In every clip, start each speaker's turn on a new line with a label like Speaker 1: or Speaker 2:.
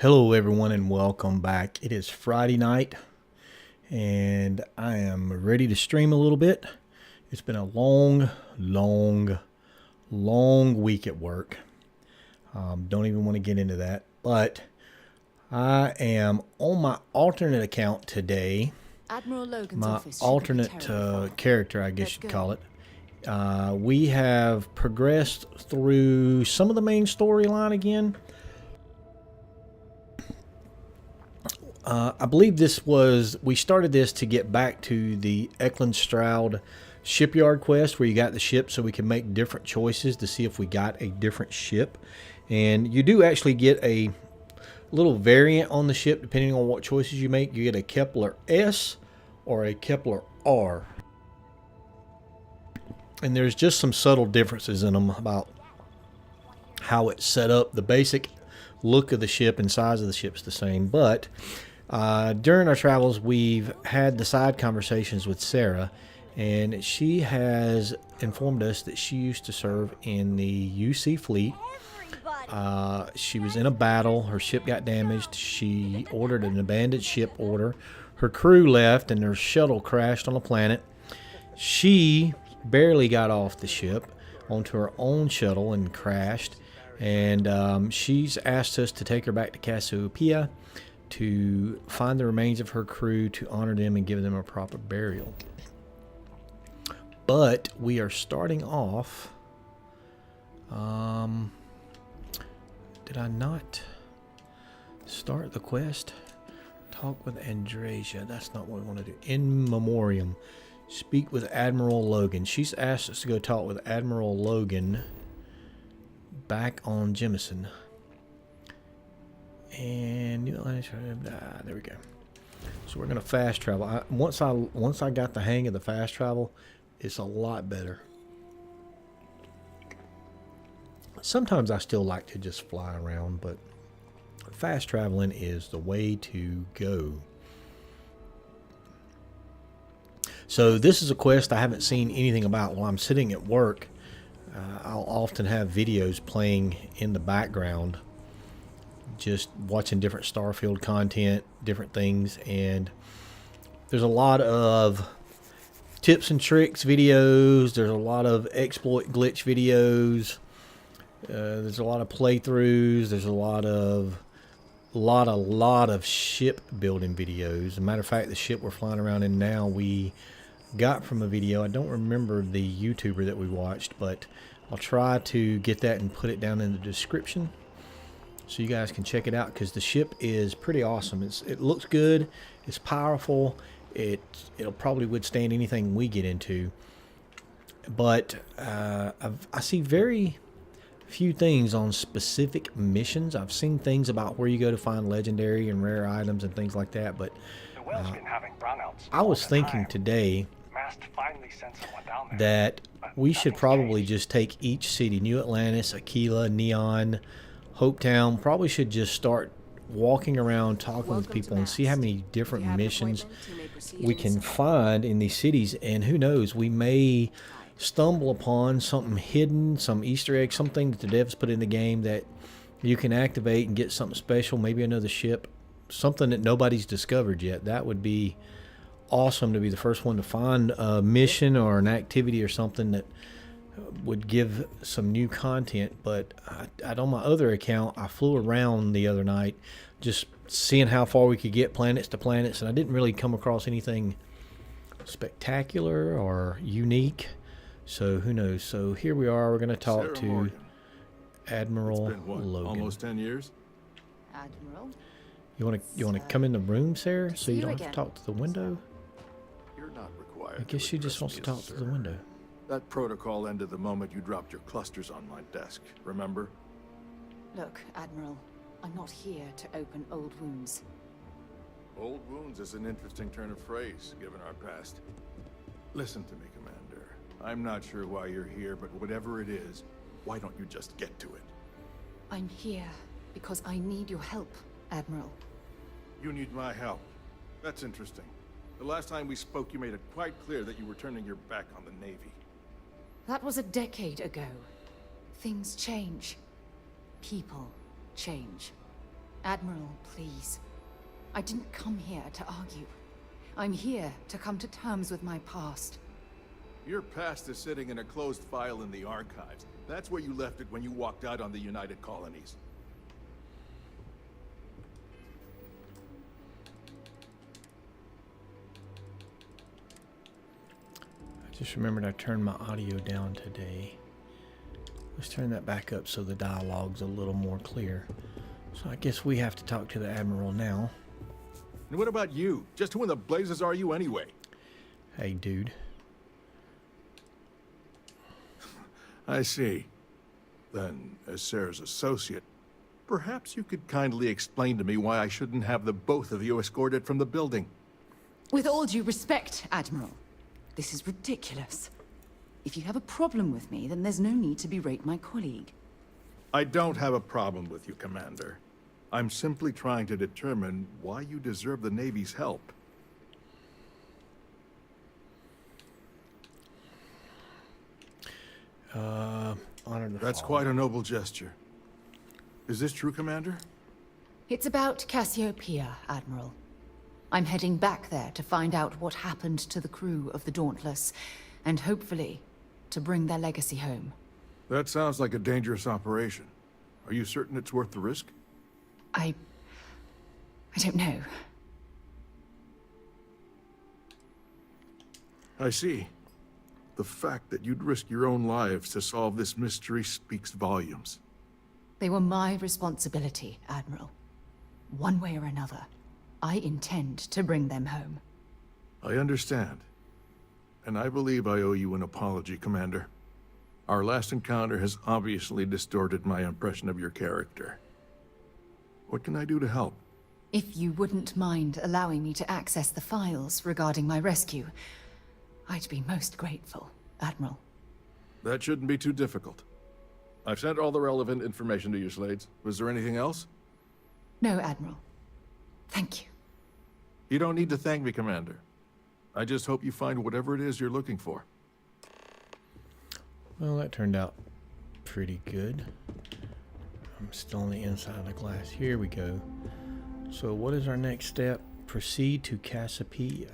Speaker 1: Hello, everyone, and welcome back. It is Friday night, and I am ready to stream a little bit. It's been a long week at work. Don't even want to get into that, but I am on my alternate account today.
Speaker 2: Admiral Logan's
Speaker 1: My
Speaker 2: office
Speaker 1: alternate character, I guess you'd call it. We have progressed through some of the main storyline again. I believe we started this to get back to the Stroud shipyard quest where you got the ship so we can make different choices to see if we got a different ship. And you do actually get a little variant on the ship depending on what choices you make. You get a Kepler S or a Kepler R. And there's just some subtle differences in them about how it's set up. The basic look of the ship and size of the ship's the same, but during our travels, we've had the side conversations with Sarah, and she has informed us that she used to serve in the UC fleet. She was in a battle. Her ship got damaged. She ordered an abandoned ship order. Her crew left, and their shuttle crashed on a planet. She barely got off the ship onto her own shuttle and crashed. And she's asked us to take her back to Cassiopeia to find the remains of her crew, to honor them and give them a proper burial. But we are starting off. Did I not start the quest? Talk with Andrasia. That's not what we want to do. In Memoriam. Speak with Admiral Logan. She's asked us to go talk with Admiral Logan back on Jemison. And there we go. So we're gonna fast travel. Once I got the hang of the fast travel, it's a lot better. Sometimes I still like to just fly around, but fast traveling is the way to go. So this is a quest I haven't seen anything about. While I'm sitting at work, I'll often have videos playing in the background, just watching different Starfiled content, different things, and there's a lot of tips and tricks videos. There's a lot of exploit glitch videos. There's a lot of playthroughs. There's a lot of ship building videos. As a matter of fact, the ship we're flying around in now, we got from a video. I don't remember the YouTuber that we watched, but I'll try to get that and put it down in the description so you guys can check it out, because the ship is pretty awesome. It looks good. It's powerful. It'll probably withstand anything we get into. But I see very few things on specific missions. I've seen things about where you go to find legendary and rare items and things like that, but I was thinking today that we should probably just take each city, New Atlantis, Aquila, Neon, Hopetown, probably should just start walking around talking with people and see how many different missions we can find in these cities. And who knows, we may stumble upon something hidden, some Easter egg, something that the devs put in the game that you can activate and get something special, maybe another ship, something that nobody's discovered yet. That would be awesome to be the first one to find a mission or an activity or something that would give some new content. But on my other account, I flew around the other night just seeing how far we could get planets to planets, and I didn't really come across anything spectacular or unique. So who knows? So here we are. We're going to talk to
Speaker 3: Morgan.
Speaker 1: Admiral
Speaker 3: It's been, what,
Speaker 1: Logan.
Speaker 3: almost 10 years?
Speaker 2: Admiral?
Speaker 1: You want to come in the room, Sarah, so you don't have to
Speaker 2: again.
Speaker 1: talk to the window?
Speaker 3: You're not required.
Speaker 1: I guess she just wants to talk to the window.
Speaker 3: That protocol ended the moment you dropped your clusters on my desk, remember?
Speaker 2: Look, Admiral, I'm not here to open old wounds.
Speaker 3: Old wounds is an interesting turn of phrase, given our past. Listen to me, Commander. I'm not sure why you're here, but whatever it is, why don't you just get to it?
Speaker 2: I'm here because I need your help, Admiral.
Speaker 3: You need my help. That's interesting. The last time we spoke, you made it quite clear that you were turning your back on the Navy.
Speaker 2: That was a decade ago. Things change. People change. Admiral, please. I didn't come here to argue. I'm here to come to terms with my past.
Speaker 3: Your past is sitting in a closed file in the archives. That's where you left it when you walked out on the United Colonies.
Speaker 1: I just remembered I turned my audio down today. Let's turn that back up so the dialogue's a little more clear. So I guess we have to talk to the Admiral now.
Speaker 3: And what about you? Just who in the blazes are you anyway?
Speaker 1: Hey, dude.
Speaker 3: I see. Then, as Sarah's associate, perhaps you could kindly explain to me why I shouldn't have the both of you escorted from the building.
Speaker 2: With all due respect, Admiral, this is ridiculous. If you have a problem with me, then there's no need to berate my colleague.
Speaker 3: I don't have a problem with you, Commander. I'm simply trying to determine why you deserve the Navy's help.
Speaker 1: Honor the
Speaker 3: That's
Speaker 1: fall.
Speaker 3: quite a noble gesture. Is this true, Commander?
Speaker 2: It's about Cassiopeia, Admiral. I'm heading back there to find out what happened to the crew of the Dauntless, and hopefully, to bring their legacy home.
Speaker 3: That sounds like a dangerous operation. Are you certain it's worth the risk?
Speaker 2: I don't know.
Speaker 3: I see. The fact that you'd risk your own lives to solve this mystery speaks volumes.
Speaker 2: They were my responsibility, Admiral. One way or another, I intend to bring them home.
Speaker 3: I understand. And I believe I owe you an apology, Commander. Our last encounter has obviously distorted my impression of your character. What can I do to help?
Speaker 2: If you wouldn't mind allowing me to access the files regarding my rescue, I'd be most grateful, Admiral.
Speaker 3: That shouldn't be too difficult. I've sent all the relevant information to you, Slades. Was there anything else?
Speaker 2: No, Admiral. Thank you.
Speaker 3: You don't need to thank me, Commander. I just hope you find whatever it is you're looking for.
Speaker 1: Well, that turned out pretty good. I'm still on the inside of the glass. Here we go. So what is our next step? Proceed to Cassiopeia.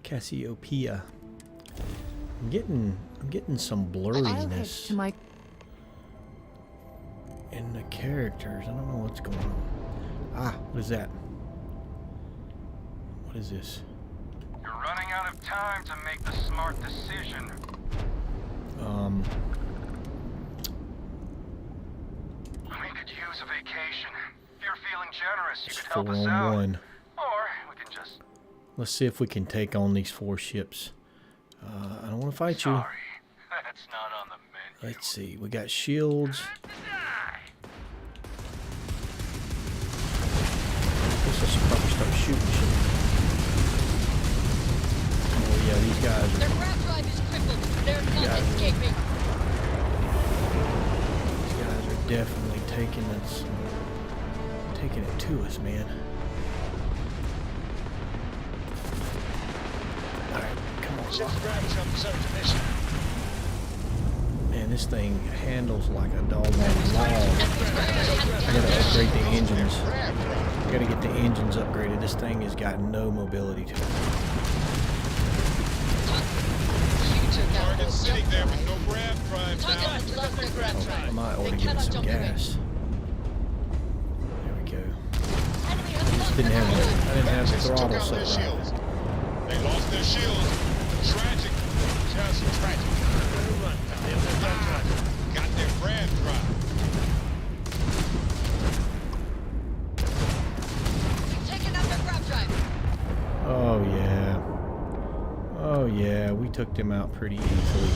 Speaker 1: Cassiopeia. I'm getting some
Speaker 2: I'll head
Speaker 1: blurriness
Speaker 2: to my...
Speaker 1: in the characters. I don't know what's going on. Ah, what is that? What is this?
Speaker 4: You're running out of time to make the smart decision. We could use a vacation. If you're feeling generous, you
Speaker 1: It's
Speaker 4: could help us
Speaker 1: 4 on
Speaker 4: out.
Speaker 1: 1.
Speaker 4: Or we can just...
Speaker 1: Let's see if we can take on these 4 ships. I don't want to fight you.
Speaker 4: Sorry, that's not on the menu.
Speaker 1: Let's see. We got shields. Guess I should probably start shooting shit. Oh yeah, these guys
Speaker 5: Their
Speaker 1: are.
Speaker 5: grab drive is crippled. They're not
Speaker 1: Yeah.
Speaker 5: escaping.
Speaker 1: These guys are definitely taking it to us, man. All right, come on.
Speaker 6: Ship's gravity jump is under mission.
Speaker 1: Man, this thing handles like a doggone log. I gotta upgrade the engines. I gotta get the engines upgraded. This thing has got no mobility to it.
Speaker 5: You took out
Speaker 6: Target
Speaker 5: both
Speaker 6: sitting
Speaker 5: jump
Speaker 6: there with
Speaker 5: drive.
Speaker 6: no grab drives
Speaker 5: Target
Speaker 6: now.
Speaker 5: has lost their grab
Speaker 1: I
Speaker 5: drive.
Speaker 1: might ought
Speaker 5: They
Speaker 1: to get
Speaker 5: cannot
Speaker 1: some
Speaker 5: jump in.
Speaker 1: gas. There we go.
Speaker 5: Enemy has lost
Speaker 1: Didn't
Speaker 5: their
Speaker 1: have
Speaker 5: grab.
Speaker 1: I didn't have the
Speaker 6: Just took
Speaker 1: throttle
Speaker 6: out their
Speaker 1: set right.
Speaker 6: shields. They lost their shields. Tragic. Just tragic. Run. Got their grab drive.
Speaker 5: We've taken out their grab drive.
Speaker 1: Oh yeah. Oh yeah, we took them out pretty easily.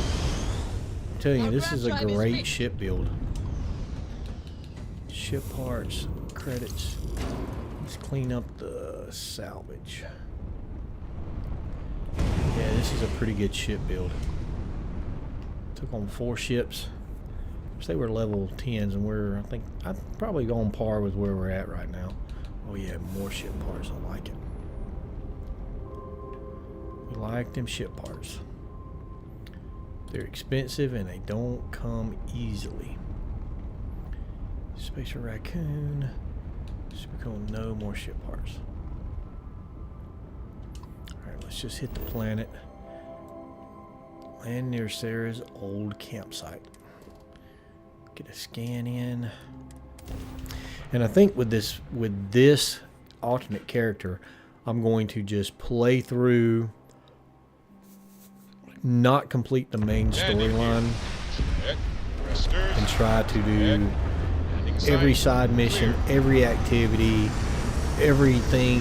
Speaker 1: I'm telling you, this is a great ship build. Ship parts, credits. Let's clean up the salvage. Yeah, this is a pretty good ship build. Took on 4 ships. They were level 10s, and I think I'm probably on par with where we're at right now. Oh yeah, more ship parts. I like it. We like them ship parts. They're expensive and they don't come easily. Spacer Raccoon. Supercool, no more ship parts. Alright, let's just hit the planet. Land near Sarah's old campsite. Get a scan in. And I think with this alternate character, I'm going to just play through, not complete the main storyline, and try to do every side mission, every activity, everything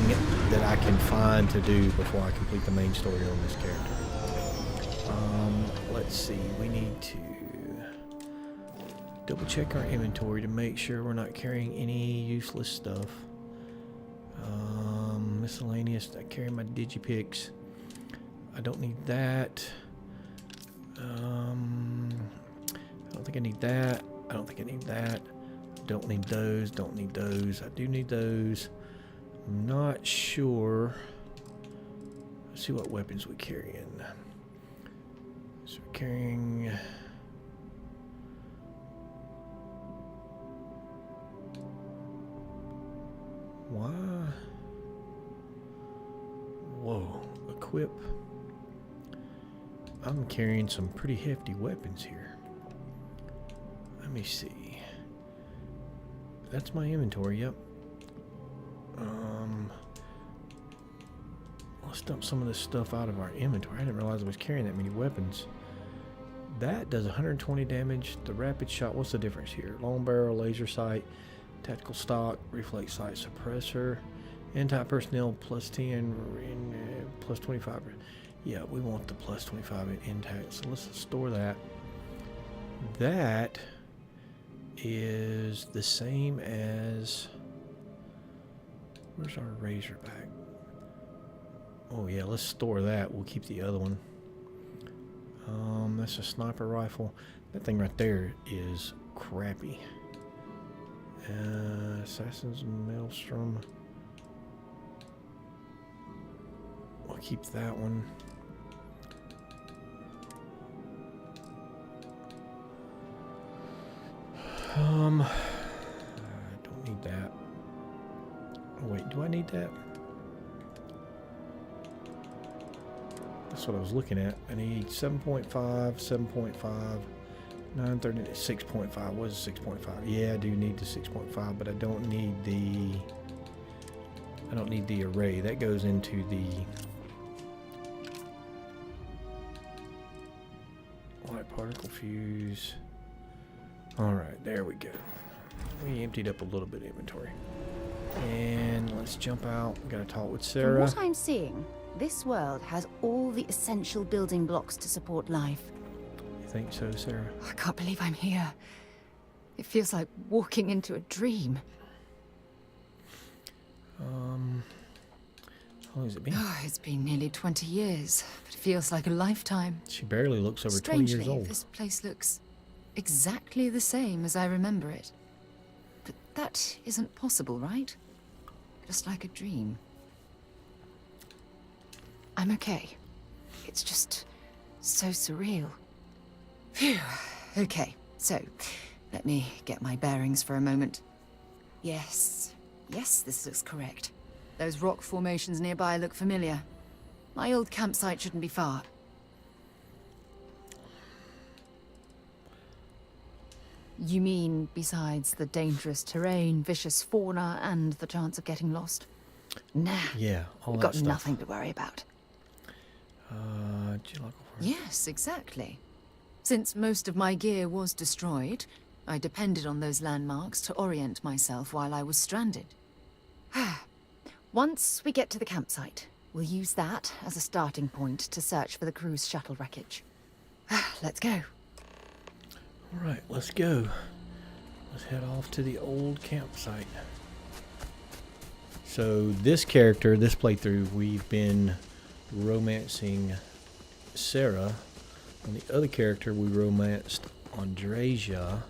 Speaker 1: that I can find to do before I complete the main story on this character. Let's see, we need to double check our inventory to make sure we're not carrying any useless stuff. Miscellaneous, I carry my digipicks. I don't need that. I don't think I need that. I don't think I need that. Don't need those. Don't need those. I do need those. I'm not sure. Let's see what weapons we carry in. So we're carrying. Why? Whoa. Equip. I'm carrying some pretty hefty weapons here. Let me see. That's my inventory, yep. Let's dump some of this stuff out of our inventory. I didn't realize I was carrying that many weapons. That does 120 damage. The rapid shot, what's the difference here? Long barrel, laser sight, tactical stock, reflex sight, suppressor, anti-personnel plus 10, plus 25. Yeah, we want the plus 25 in intact, so let's store that. That is the same as, where's our razorback? Oh yeah, let's store that. We'll keep the other one. That's a sniper rifle. That thing right there is crappy. Assassin's Maelstrom. We'll keep that one. I don't need that. Oh, wait, do I need that? That's what I was looking at. I need 7.5, 7.5, 930, 6.5. What is 6.5? Yeah, I do need the 6.5, but I don't need the array. That goes into the light particle fuse. Alright, there we go. We emptied up a little bit of inventory. And let's jump out. We gotta talk with Sarah.
Speaker 2: From what I'm seeing, this world has all the essential building blocks to support life.
Speaker 1: You think so, Sarah?
Speaker 2: I can't believe I'm here. It feels like walking into a dream.
Speaker 1: How long has it been?
Speaker 2: Oh, it's been nearly 20 years, but it feels like a lifetime.
Speaker 1: She barely looks over 20
Speaker 2: Strangely,
Speaker 1: years old.
Speaker 2: this place looks exactly the same as I remember it. But that isn't possible, right? Just like a dream. I'm okay. It's just so surreal. Phew. Okay, so let me get my bearings for a moment. Yes, this looks correct. Those rock formations nearby look familiar. My old campsite shouldn't be far. You mean besides the dangerous terrain, vicious fauna, and the chance of getting lost? Nah.
Speaker 1: Yeah, all
Speaker 2: We've
Speaker 1: that
Speaker 2: got
Speaker 1: stuff.
Speaker 2: nothing to worry about.
Speaker 1: Geological forest.
Speaker 2: Yes, exactly. Since most of my gear was destroyed, I depended on those landmarks to orient myself while I was stranded. Once we get to the campsite, we'll use that as a starting point to search for the cruise shuttle wreckage. Let's go.
Speaker 1: All right, let's go. Let's head off to the old campsite. So this character, this playthrough, we've been romancing Sarah. On the other character, we romanced Andreja.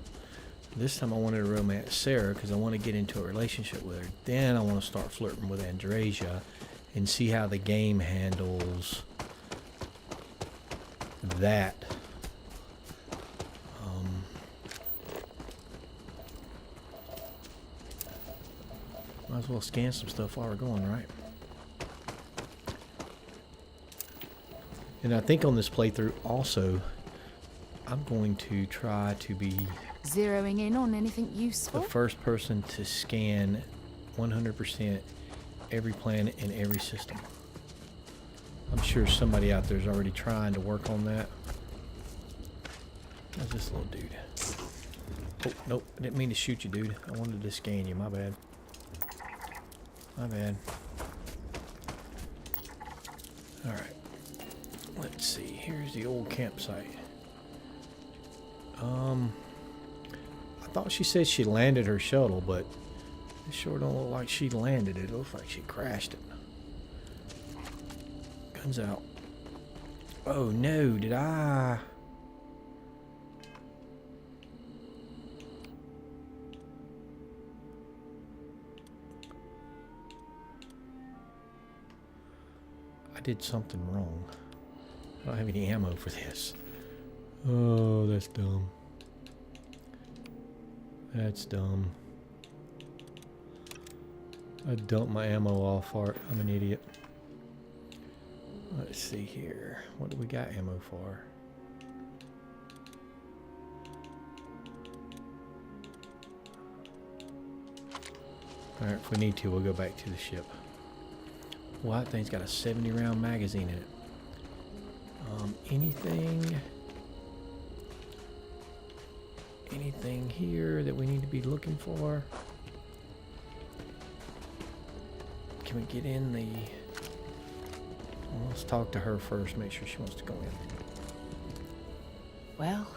Speaker 1: This time I wanted to romance Sarah because I want to get into a relationship with her. Then I want to start flirting with Andreja and see how the game handles that. Might as well scan some stuff while we're going, right? And I think on this playthrough also, I'm going to try to be
Speaker 2: Zeroing in on anything
Speaker 1: the
Speaker 2: useful?
Speaker 1: first person to scan 100% every planet in every system. I'm sure somebody out there is already trying to work on that. How's this little dude? Oh, nope. I didn't mean to shoot you, dude. I wanted to scan you. My bad. My bad. Alright. Let's see. Here's the old campsite. I thought she said she landed her shuttle, but it sure don't look like she landed it. It looks like she crashed it. Guns out. Oh no, did I? I did something wrong. I don't have any ammo for this. Oh, that's dumb. That's dumb. I dumped my ammo off for it. I'm an idiot. Let's see here. What do we got ammo for? Alright, if we need to, we'll go back to the ship. Well, that thing's got a 70 round magazine in it. Anything here that we need to be looking for? Can we get in the... Well, let's talk to her first, make sure she wants to go in.
Speaker 2: Well,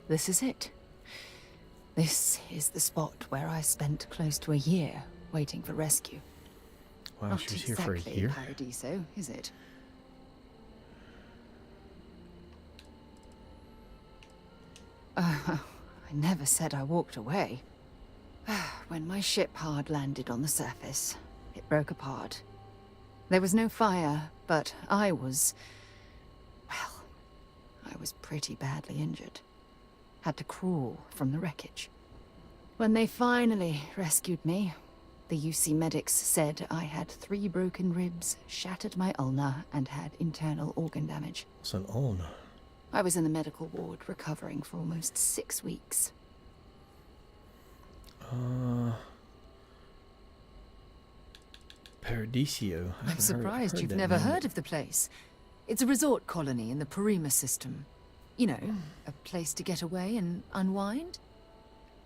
Speaker 2: this is it. This is the spot where I spent close to a year waiting for rescue.
Speaker 1: Wow,
Speaker 2: Not
Speaker 1: she was here for a
Speaker 2: exactly
Speaker 1: year?
Speaker 2: Paradiso, is it? I never said I walked away. When my ship hard landed on the surface, it broke apart. There was no fire, but I was... well, I was pretty badly injured. Had to crawl from the wreckage. When they finally rescued me, the UC medics said I had 3 broken ribs, shattered my ulna, and had internal organ damage.
Speaker 1: It's an ulna.
Speaker 2: I was in the medical ward recovering for almost 6 weeks.
Speaker 1: Paradiso.
Speaker 2: I'm surprised you've never heard of the place. It's a resort colony in the Parima system. You know, a place to get away and unwind.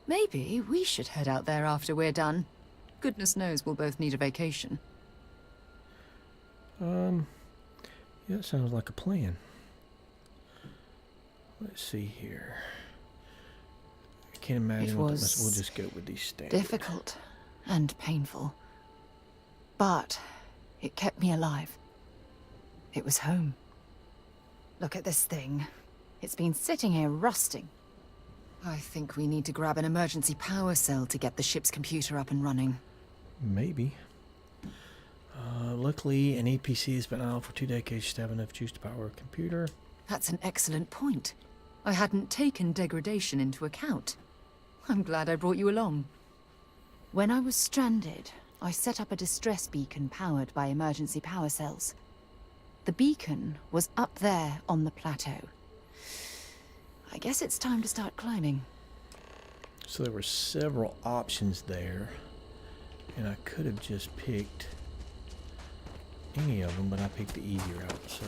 Speaker 2: Maybe we should head out there after we're done. Goodness knows we'll both need a vacation.
Speaker 1: Yeah, that sounds like a plan. Let's see here. I can't imagine what that must... We'll just go with these standard.
Speaker 2: Difficult and painful. But it kept me alive. It was home. Look at this thing. It's been sitting here rusting. I think we need to grab an emergency power cell to get the ship's computer up and running.
Speaker 1: Maybe. Luckily, an APC has been out for 2 decades to have enough juice to power a computer.
Speaker 2: That's an excellent point. I hadn't taken degradation into account. I'm glad I brought you along. When I was stranded, I set up a distress beacon powered by emergency power cells. The beacon was up there on the plateau. I guess it's time to start climbing.
Speaker 1: So there were several options there, and I could have just picked any of them, but I picked the easy route. So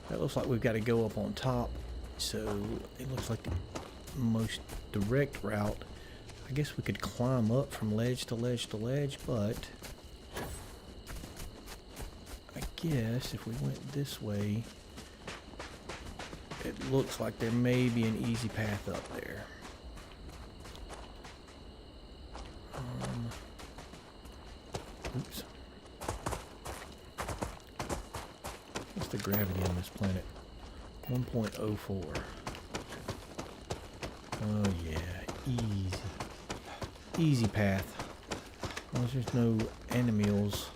Speaker 1: that looks like we've got to go up on top. So it looks like the most direct route. I guess we could climb up from ledge to ledge to ledge, but I guess if we went this way, it looks like there may be an easy path up there. Oops. What's the gravity on this planet? 1.04. Oh yeah, easy. Easy path. As long as there's no animals.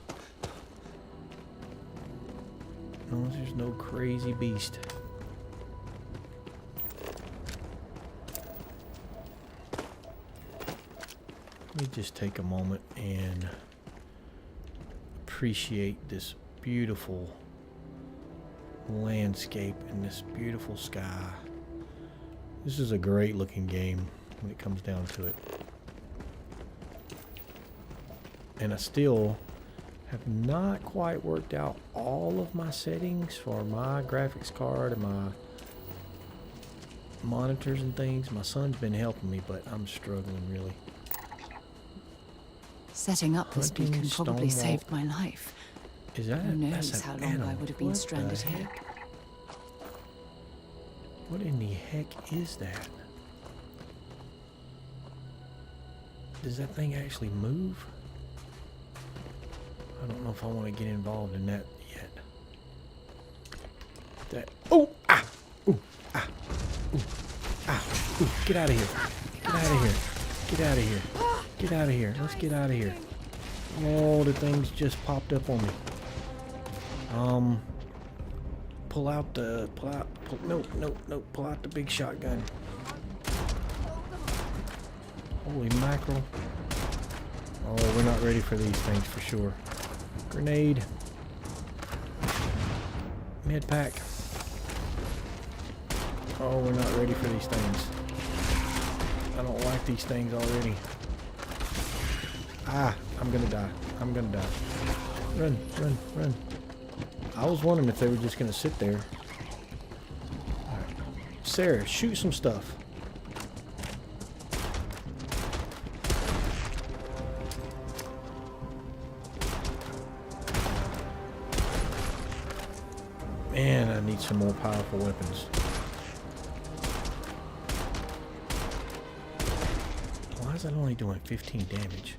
Speaker 1: As long as there's no crazy beast. Let me just take a moment and appreciate this beautiful landscape and this beautiful sky. This is a great looking game when it comes down to it. And I still have not quite worked out all of my settings for my graphics card and my monitors and things. My son's been helping me, but I'm struggling really.
Speaker 2: Setting up this
Speaker 1: Hunting
Speaker 2: beacon probably
Speaker 1: Stonewall.
Speaker 2: saved my life.
Speaker 1: Is that
Speaker 2: Who knows
Speaker 1: that's
Speaker 2: how
Speaker 1: an
Speaker 2: long I
Speaker 1: animal.
Speaker 2: would have been
Speaker 1: What the
Speaker 2: stranded here.
Speaker 1: heck? What in the heck is that? Does that thing actually move? I don't know if I want to get involved in that yet. That. Oh! Ah! Ooh! Ah! Ooh! Ah! Ooh! Get out of here! Get out of here! Get out of here! Get out of here! Let's get out of here! Oh, the thing's just popped up on me. Pull out the. No! Pull out the big shotgun. Holy mackerel! Oh, we're not ready for these things for sure. Grenade. Med pack. Oh, we're not ready for these things. I don't like these things already. Ah, I'm gonna die. I'm gonna die. Run, run, run. I was wondering if they were just gonna sit there. Alright. Sarah, shoot some stuff. Man, I need some more powerful weapons. Why is that only doing 15 damage?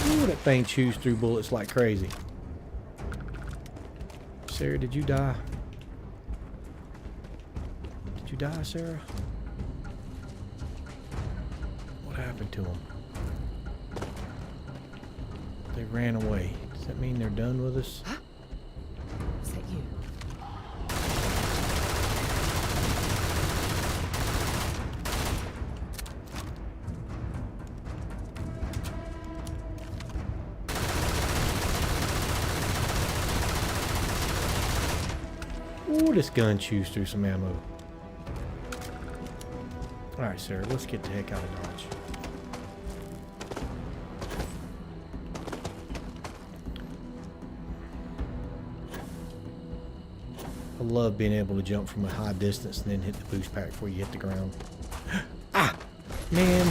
Speaker 1: Ooh, that thing chews through bullets like crazy. Sarah, did you die? Did you die, Sarah? What happened to them? They ran away. Does that mean they're done with us?
Speaker 2: Huh? Is that you?
Speaker 1: Ooh, this gun chews through some ammo. Alright, Sarah, let's get the heck out of Dodge. I love being able to jump from a high distance and then hit the boost pack before you hit the ground. Ah! Man!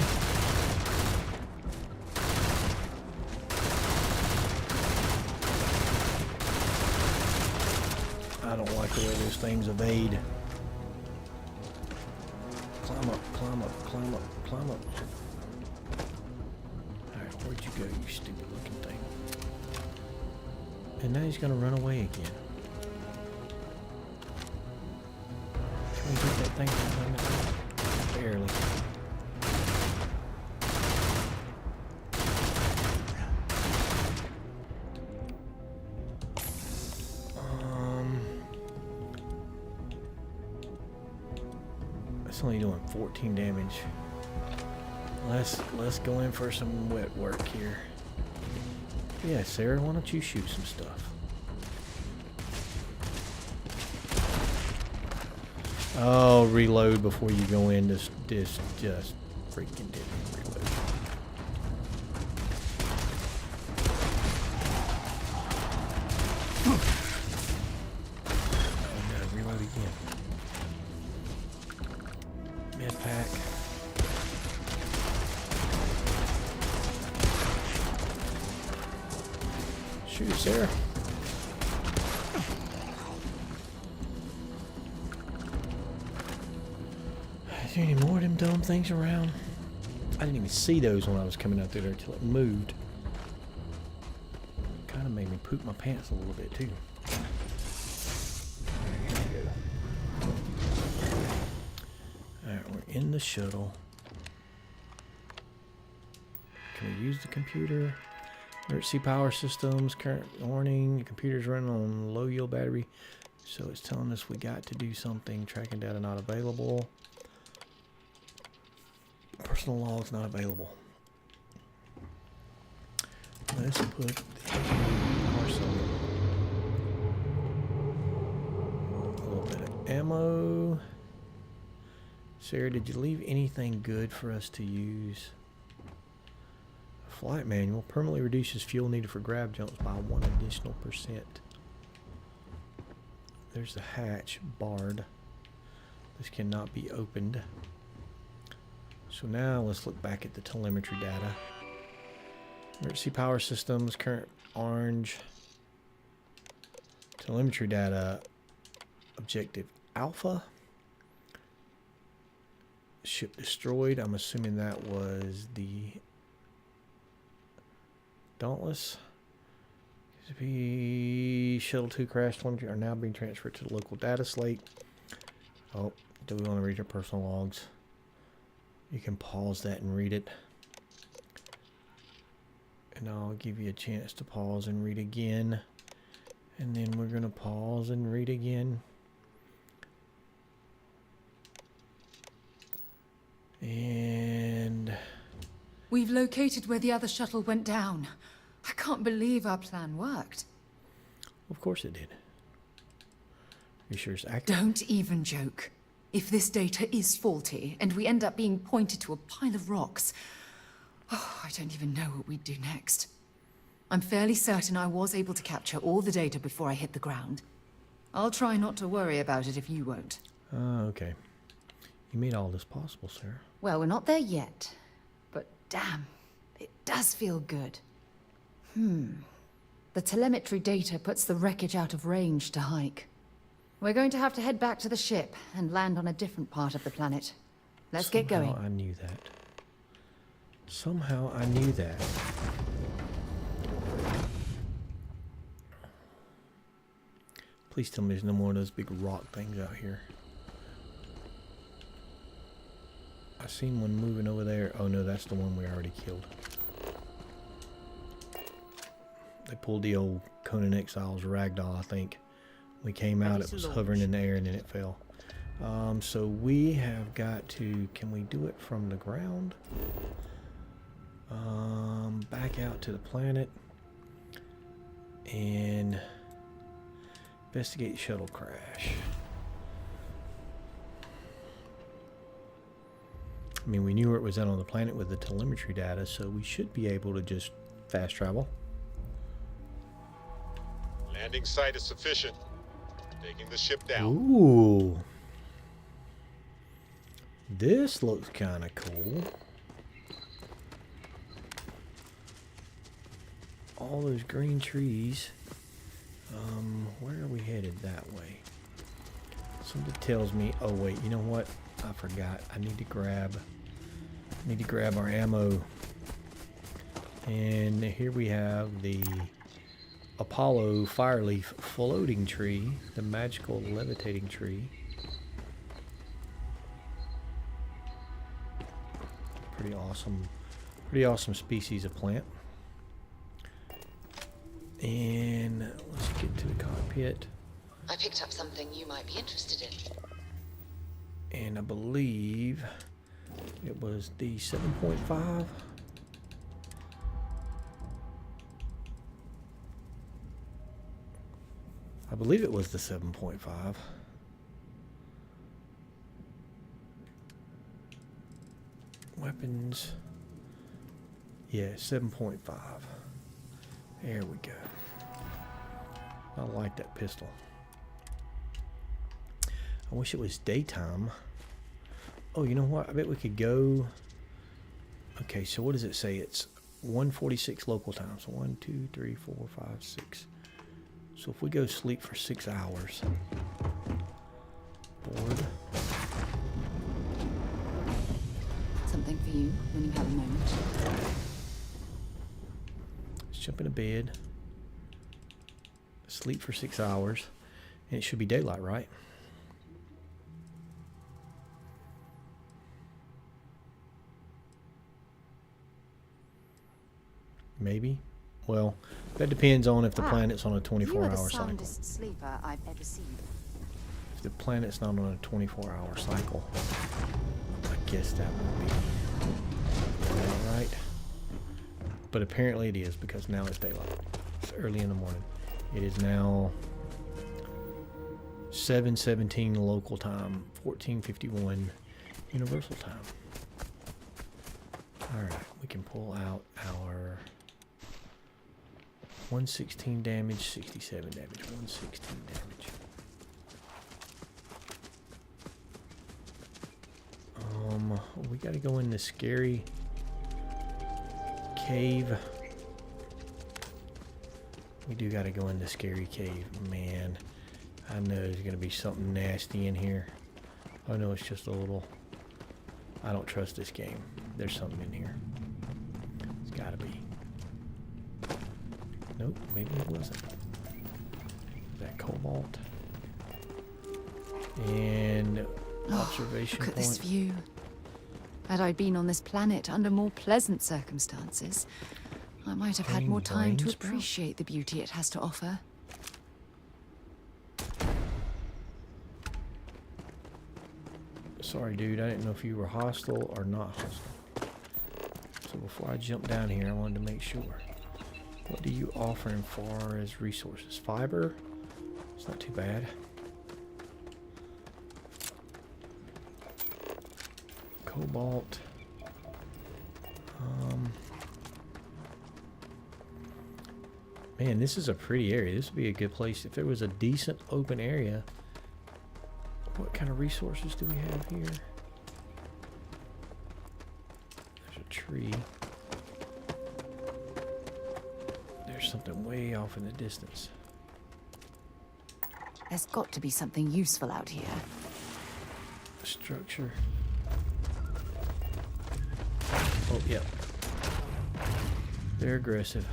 Speaker 1: I don't like the way those things evade. Climb up, climb up, climb up, climb up. Alright, where'd you go, you stupid looking thing? And now he's gonna run away again. Can we get that thing? Barely. It's only doing 14 damage. Let's go in for some wet work here. Yeah, Sarah, why don't you shoot some stuff? Oh, reload before you go in. This just freaking didn't reload. I gotta reload again. Med pack. Shoot, Sarah. Is there any more of them dumb things around? I didn't even see those when I was coming out through there until it moved. Kind of made me poop my pants a little bit too. Alright, we're in the shuttle. Can we use the computer? Emergency power systems, current warning, the computer's running on low yield battery. So it's telling us we got to do something. Tracking data not available. Personal logs not available. Let's put the arsenal. A little bit of ammo. Sarah, did you leave anything good for us to use? Flight manual permanently reduces fuel needed for grab jumps by 1 additional percent. There's the hatch barred. This cannot be opened. So now let's look back at the telemetry data. Emergency power systems, current orange. Telemetry data, objective alpha. Ship destroyed. I'm assuming that was the Dauntless. Cassiopeia Shuttle 2 crash telemetry are now being transferred to the local data slate. Oh, do we want to read our personal logs? You can pause that and read it. And I'll give you a chance to pause and read again. And then we're going to pause and read again. And
Speaker 2: We've located where the other shuttle went down. I can't believe our plan worked.
Speaker 1: of course it did. You sure it's accurate?
Speaker 2: Don't even joke. If this data is faulty and we end up being pointed to a pile of rocks, oh, I don't even know what we'd do next. I'm fairly certain I was able to capture all the data before I hit the ground. I'll try not to worry about it if you won't.
Speaker 1: Okay. You made all this possible, Sarah.
Speaker 2: Well, we're not there yet. But damn, it does feel good. The telemetry data puts the wreckage out of range to hike. We're going to have to head back to the ship and land on a different part of the planet. Let's get going.
Speaker 1: Somehow I knew that. Somehow I knew that. Please tell me there's no more of those big rock things out here. I seen one moving over there. Oh no, that's the one we already killed. They pulled the old Conan Exiles ragdoll, I think. We came out, it was hovering in the air, and then it fell. So we have got to... Can we do it from the ground? Back out to the planet. And... investigate shuttle crash. I mean, we knew where it was out on the planet with the telemetry data, so we should be able to just fast travel.
Speaker 6: Landing site is sufficient. Taking the ship down.
Speaker 1: Ooh. This looks kind of cool. All those green trees. Where are we headed? That way. Something tells me... Oh, wait. You know what? I forgot. I need to grab our ammo. And here we have the Apollo Fireleaf floating tree, the magical levitating tree. Pretty awesome species of plant. And let's get to the cockpit.
Speaker 5: I picked up something you might be interested in.
Speaker 1: And I believe it was the 7.5. I believe it was the 7.5. Weapons. Yeah, 7.5. There we go. I like that pistol. I wish it was daytime. Oh, you know what? I bet we could go... Okay, so what does it say? It's 1:46 local time. So 1, 2, 3, 4, 5, 6. So if we go sleep for 6 hours. Board.
Speaker 2: Something for you when you have a moment.
Speaker 1: Let's jump into bed. Sleep for 6 hours. And it should be daylight, right? Maybe. Well, that depends on if the planet's on a 24-hour cycle.
Speaker 2: You are the soundest sleeper I've ever seen.
Speaker 1: If the planet's not on a 24-hour cycle, I guess that would be all right. But apparently it is, because now it's daylight. It's early in the morning. It is now 7:17 local time, 14:51 universal time. Alright, we can pull out our 116 damage, 67 damage, 116 damage. We gotta go in this scary cave. We do gotta go in the scary cave, man. I know there's gonna be something nasty in here. Oh no, it's just a little... I don't trust this game. There's something in here. It's gotta be. Nope, maybe it wasn't. Is that cobalt? And observation
Speaker 2: Look at
Speaker 1: point.
Speaker 2: this view. Had I been on this planet under more pleasant circumstances, I might have had more time to appreciate the beauty it has to offer.
Speaker 1: Sorry, dude. I didn't know if you were hostile or not hostile. So before I jump down here, I wanted to make sure. What do you offer as far as resources? Fiber? It's not too bad. Cobalt. Man, this is a pretty area. This would be a good place if there was a decent open area. What kind of resources do we have here? There's a tree. There's something way off in the distance.
Speaker 2: There's got to be something useful out here.
Speaker 1: A structure. Oh, yeah. They're aggressive.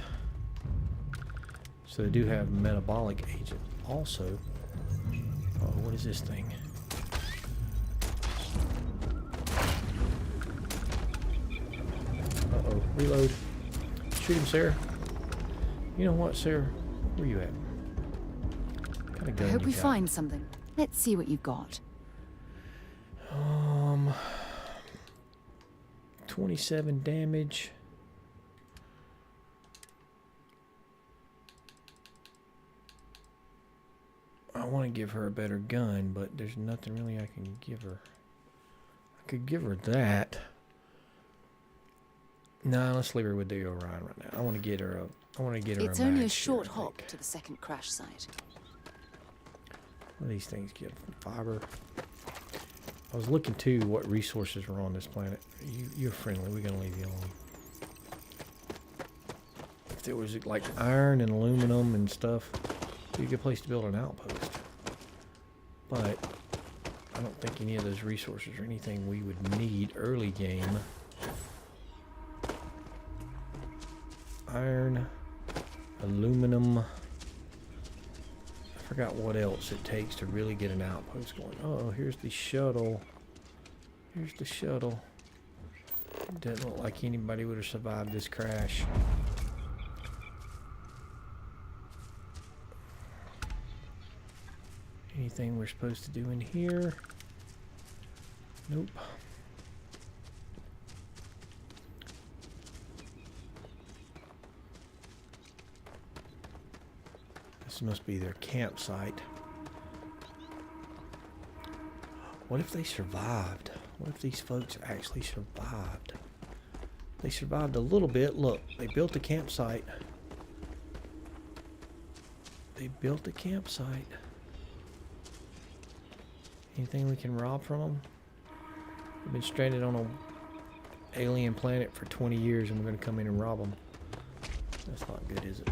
Speaker 1: So they do have metabolic agent also. Oh, what is this thing? Uh-oh, reload. Shoot him, Sarah. You know what, Sarah? Where you at? What kind of gun
Speaker 2: I hope
Speaker 1: you
Speaker 2: we
Speaker 1: got?
Speaker 2: find something. Let's see what you've got.
Speaker 1: 27 damage. I want to give her a better gun, but there's nothing really I can give her. I could give her that. Nah, let's leave her with the Orion right now. I want to get her a. I want to get her.
Speaker 2: It's
Speaker 1: a
Speaker 2: only a
Speaker 1: mag
Speaker 2: short
Speaker 1: here, I
Speaker 2: hop
Speaker 1: think.
Speaker 2: to the second crash site.
Speaker 1: What do these things give? Fiber. I was looking too what resources were on this planet. You're friendly. We're gonna leave you alone. If there was like iron and aluminum and stuff, it'd be a good place to build an outpost. But I don't think any of those resources are anything we would need early game. Iron, aluminum. I forgot what else it takes to really get an outpost going. Oh, here's the shuttle. Here's the shuttle. It doesn't look like anybody would have survived this crash. Anything we're supposed to do in here? Nope. This must be their campsite. What if they survived? What if these folks actually survived? They survived a little bit. Look, they built a campsite. They built a campsite. Anything we can rob from them? We've been stranded on an alien planet for 20 years and we're going to come in and rob them. That's not good, is it?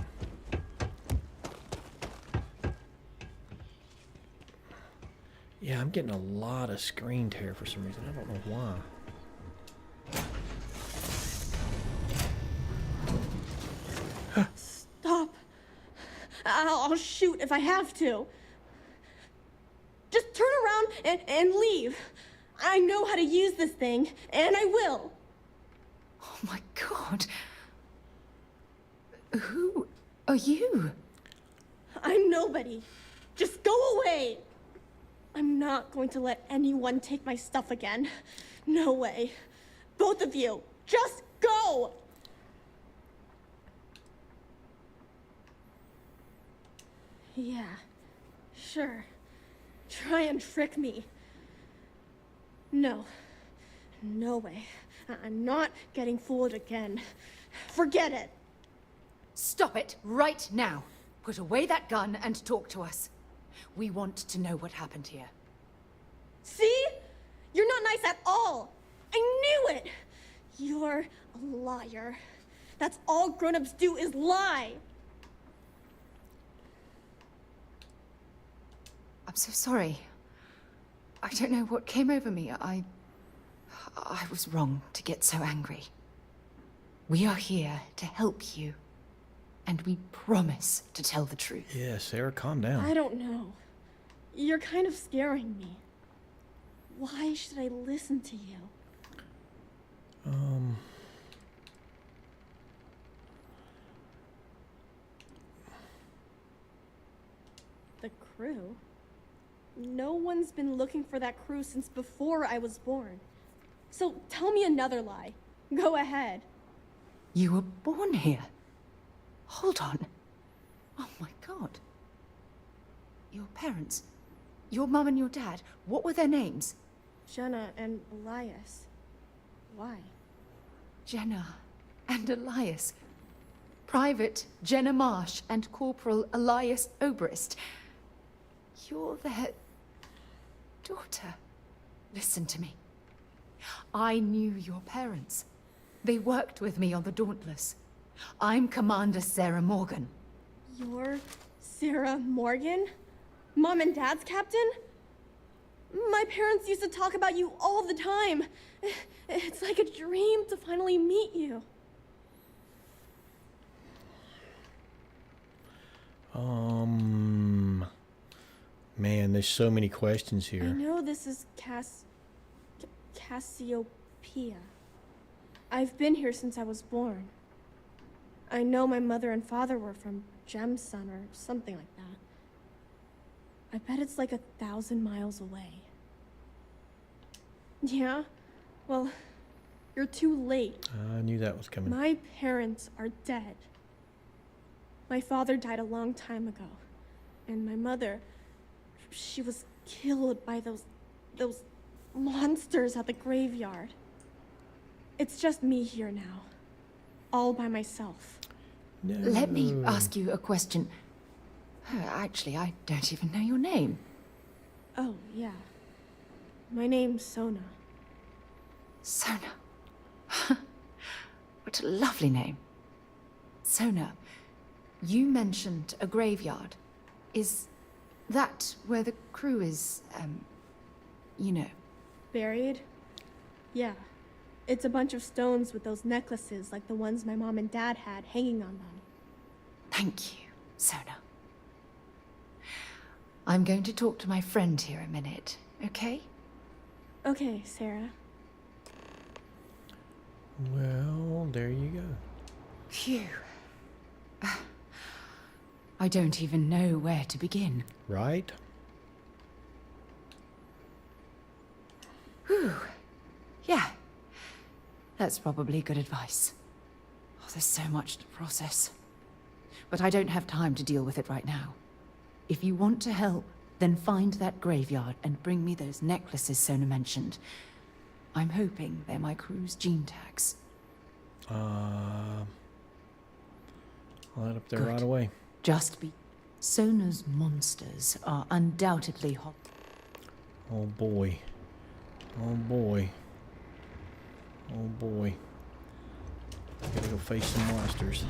Speaker 1: Yeah, I'm getting a lot of screen tear for some reason. I don't know why.
Speaker 7: Stop. I'll shoot if I have to. Just turn around and leave. I know how to use this thing, and I will.
Speaker 2: Oh my god. Who are you?
Speaker 7: I'm nobody. Just go away. I'm not going to let anyone take my stuff again. No way. Both of you, just go! Yeah, sure. Try and trick me. No. No way. I'm not getting fooled again. Forget it.
Speaker 2: Stop it right now. Put away that gun and talk to us. We want to know what happened here.
Speaker 7: See? You're not nice at all. I knew it. You're a liar. That's all grown-ups do is lie.
Speaker 2: I'm so sorry. I don't know what came over me. I was wrong to get so angry. We are here to help you. And we promise to tell the truth.
Speaker 1: Yeah, Sarah, calm down.
Speaker 7: I don't know. You're kind of scaring me. Why should I listen to you? The crew? No one's been looking for that crew since before I was born. So tell me another lie. Go ahead.
Speaker 2: You were born here. Hold on. Oh my god. Your parents, your mum and your dad, what were their names?
Speaker 7: Jenna and Elias. Why?
Speaker 2: Jenna and Elias. Private Jenna Marsh and Corporal Elias Obrist. You're their daughter. Listen to me. I knew your parents. They worked with me on the Dauntless. I'm Commander Sarah Morgan.
Speaker 7: You're Sarah Morgan? Mom and Dad's captain? My parents used to talk about you all the time. It's like a dream to finally meet you.
Speaker 1: Man, there's so many questions
Speaker 7: I
Speaker 1: here.
Speaker 7: know this is Cassiopeia. I've been here since I was born. I know my mother and father were from Gemsun or something like that. I bet it's like 1,000 miles away. Yeah? Well, you're too late.
Speaker 1: I knew that was coming.
Speaker 7: My parents are dead. My father died a long time ago. And my mother, she was killed by those monsters at the graveyard. It's just me here now. All by myself.
Speaker 1: No.
Speaker 2: Let me ask you a question. Actually, I don't even know your name.
Speaker 7: Oh, yeah. My name's Sona.
Speaker 2: Sona. What a lovely name. Sona, you mentioned a graveyard. Is that where the crew is, you know?
Speaker 7: Buried? Yeah. It's a bunch of stones with those necklaces like the ones my mom and dad had hanging on them.
Speaker 2: Thank you, Sona. I'm going to talk to my friend here a minute, okay?
Speaker 7: Okay, Sarah.
Speaker 1: Well, there you go.
Speaker 2: Phew. I don't even know where to begin.
Speaker 1: Right?
Speaker 2: Whew. Yeah. That's probably good advice. Oh, there's so much to process. But I don't have time to deal with it right now. If you want to help, then find that graveyard and bring me those necklaces Sona mentioned. I'm hoping they're my crew's gene tags.
Speaker 1: I'll head up there
Speaker 2: Good.
Speaker 1: right away.
Speaker 2: Just be... Sona's monsters are undoubtedly hot.
Speaker 1: Oh boy. Oh boy. Oh boy. I gotta go face some monsters.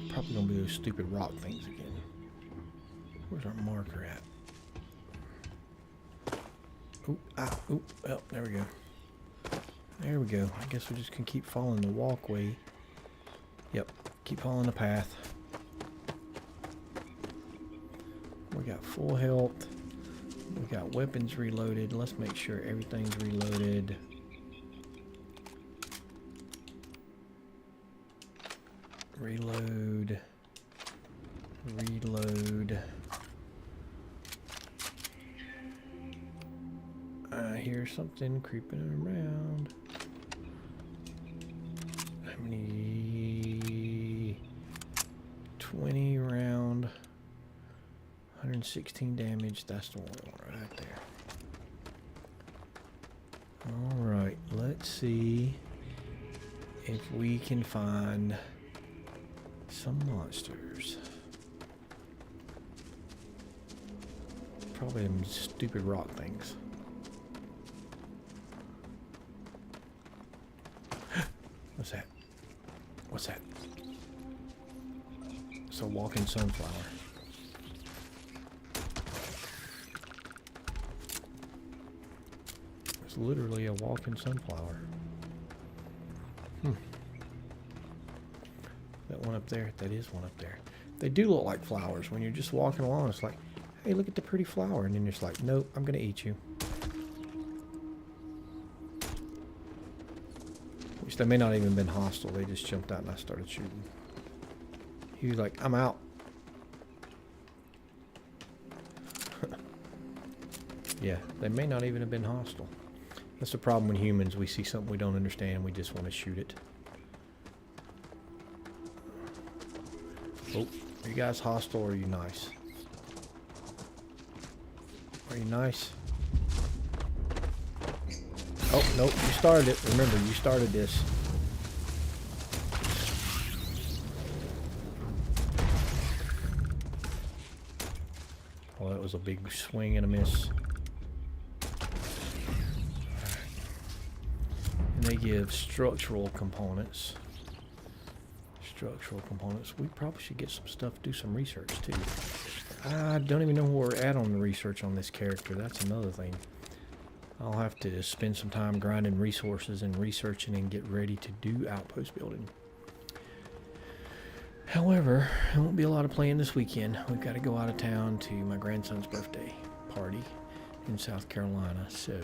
Speaker 1: Probably gonna be those stupid rock things again. Where's our marker at? Oop, oop, well, there we go. There we go. I guess we just can keep following the walkway. Yep, keep following the path. We got full health. We got weapons reloaded. Let's make sure everything's reloaded. Reload. Reload. I hear something creeping around. How many? 20 round. 116 damage. That's the one right there. Alright, let's see if we can find some monsters. Probably them stupid rock things. What's that? What's that? It's a walking sunflower. It's literally a walking sunflower. That one up there, that is one up there. They do look like flowers. When you're just walking along, it's like, hey, look at the pretty flower. And then you're just like, nope, I'm going to eat you. Which they may not even been hostile. They just jumped out and I started shooting. He was like, I'm out. Yeah, they may not even have been hostile. That's the problem with humans. We see something we don't understand, we just want to shoot it. Oh, are you guys hostile or are you nice? Are you nice? Oh, nope, you started it. Remember, you started this. Well, that was a big swing and a miss. And they give structural components. Structural components. We probably should get some stuff, do some research too. I don't even know where we're at on the research on this character. That's another thing. I'll have to spend some time grinding resources and researching and get ready to do outpost building. However, there won't be a lot of playing this weekend. We've got to go out of town to my grandson's birthday party in South Carolina, so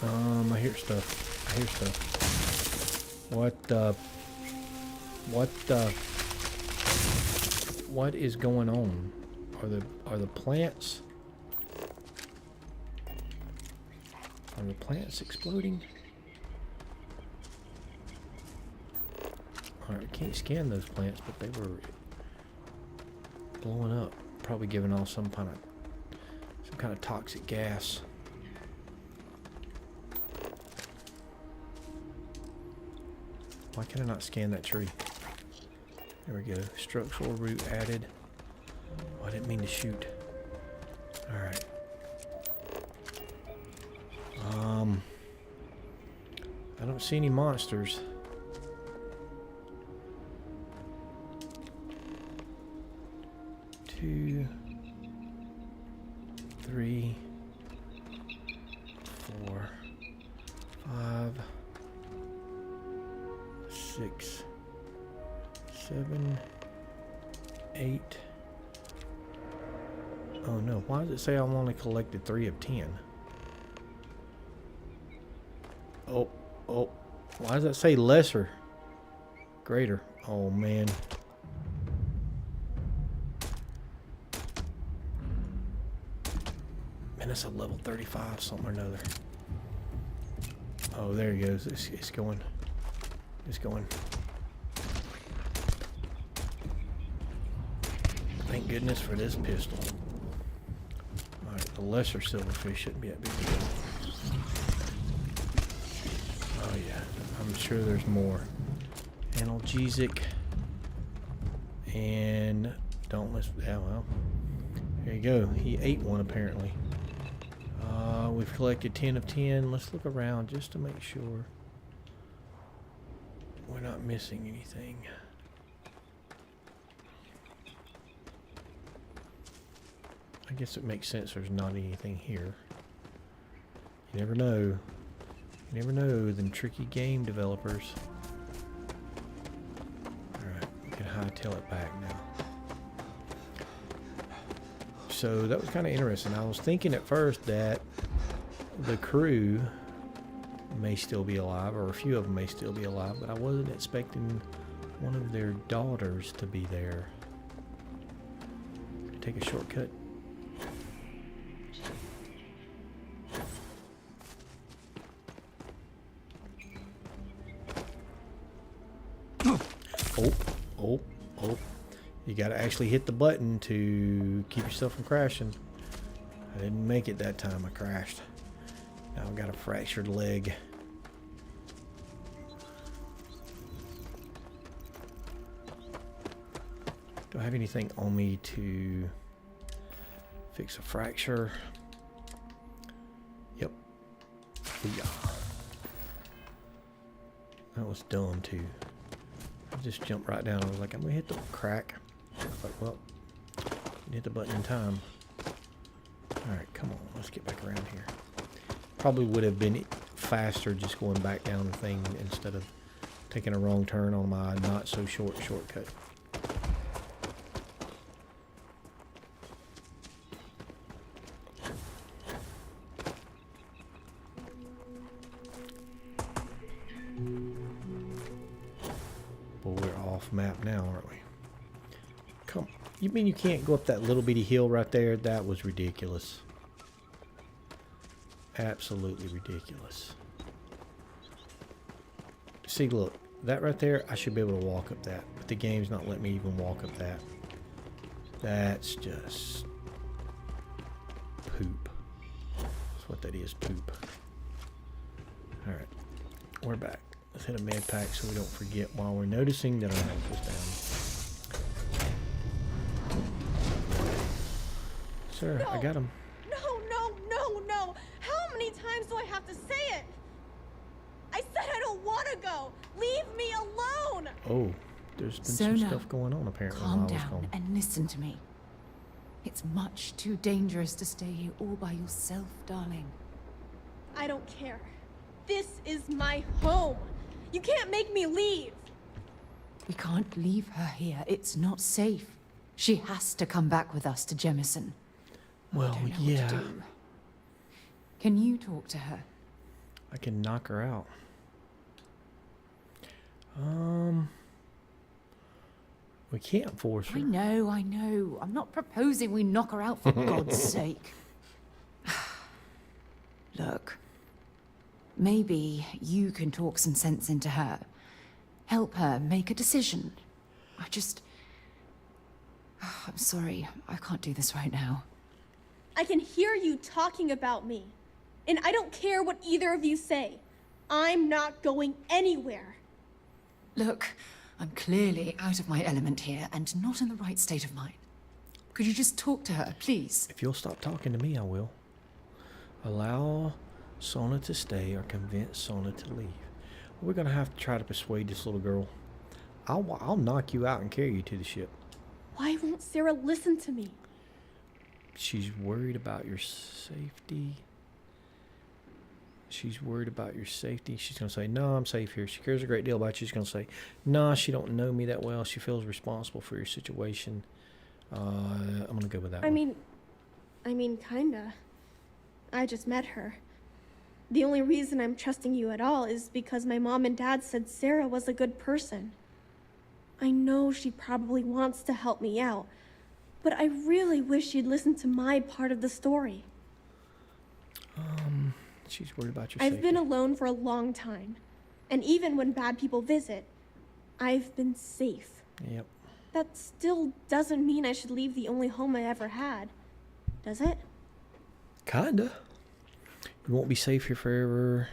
Speaker 1: I hear stuff. I hear stuff. What is going on? Are the plants exploding? Alright, we can't scan those plants, but they were blowing up. Probably giving off some kind of toxic gas. Why can I not scan that tree? There we go. Structural root added. Oh, I didn't mean to shoot. Alright. I don't see any monsters. Two, three, 4, 5, 6, 7, 8. Oh no, why does it say I've only collected 3 of 10? Oh, why does that say lesser? Greater. Oh man. Man, that's a level 35 something or another. Oh, there he goes. It's going. It's going. Thank goodness for this pistol. Alright, the lesser silverfish shouldn't be that big a deal. Oh yeah, I'm sure there's more. Analgesic. And don't listen. Yeah, well. There you go. He ate one apparently. We've collected 10 of 10. Let's look around just to make sure we're not missing anything. I guess it makes sense there's not anything here. You never know. You never know, them tricky game developers. Alright, we can hightail it back now. So that was kind of interesting. I was thinking at first that the crew may still be alive, or a few of them may still be alive, but I wasn't expecting one of their daughters to be there. Take a shortcut. Oh. You gotta actually hit the button to keep yourself from crashing. I didn't make it that time. I crashed. Now I've got a fractured leg. Do I have anything on me to fix a fracture? Yep. Booyah. That was dumb too. I just jumped right down. I was like, I'm gonna hit the crack. I was like, well, you hit the button in time. Alright, come on, let's get back around here. Probably would have been faster just going back down the thing instead of taking a wrong turn on my not so short shortcut. Well, we're off map now, aren't we? Come, you mean you can't go up that little bitty hill right there? That was ridiculous. Absolutely ridiculous. See, look, that right there, I should be able to walk up that, but the game's not letting me even walk up that. That's just poop. That's what that is, poop. Alright, we're back. Let's hit a med pack so we don't forget while we're noticing that our health is down. Sir, I got him.
Speaker 7: No. How many times do I have to say it? I said I don't want to go. Leave me alone.
Speaker 1: Oh, there's been
Speaker 2: So
Speaker 1: some
Speaker 2: now,
Speaker 1: stuff going on apparently while
Speaker 2: calm
Speaker 1: I was
Speaker 2: down
Speaker 1: gone.
Speaker 2: and listen to me. It's much too dangerous to stay here all by yourself, darling.
Speaker 7: I don't care. This is my home. You can't make me leave.
Speaker 2: We can't leave her here. It's not safe. She has to come back with us to Jemison.
Speaker 1: Well,
Speaker 2: I don't know
Speaker 1: yeah.
Speaker 2: what to do. Can you talk to her?
Speaker 1: I can knock her out. We can't force her.
Speaker 2: I know. I'm not proposing we knock her out for God's sake. Look, maybe you can talk some sense into her. Help her make a decision. I'm sorry, I can't do this right now.
Speaker 7: I can hear you talking about me. And I don't care what either of you say. I'm not going anywhere.
Speaker 2: Look, I'm clearly out of my element here and not in the right state of mind. Could you just talk to her, please?
Speaker 1: If you'll stop talking to me, I will. Allow Sona to stay or convince Sona to leave. We're going to have to try to persuade this little girl. I'll knock you out and carry you to the ship.
Speaker 7: Why won't Sarah listen to me?
Speaker 1: She's worried about your safety. She's worried about your safety. She's going to say, no, I'm safe here. She cares a great deal about you. She's going to say, no, she don't know me that well. She feels responsible for your situation. I'm going to go with that one.
Speaker 7: I mean, kinda. I just met her. The only reason I'm trusting you at all is because my mom and dad said Sarah was a good person. I know she probably wants to help me out, but I really wish she'd listen to my part of the story.
Speaker 1: She's worried about your
Speaker 7: I've
Speaker 1: safety.
Speaker 7: been alone for a long time, and even when bad people visit, I've been safe.
Speaker 1: Yep.
Speaker 7: That still doesn't mean I should leave the only home I ever had, does it?
Speaker 1: Kinda. You won't be safe here forever.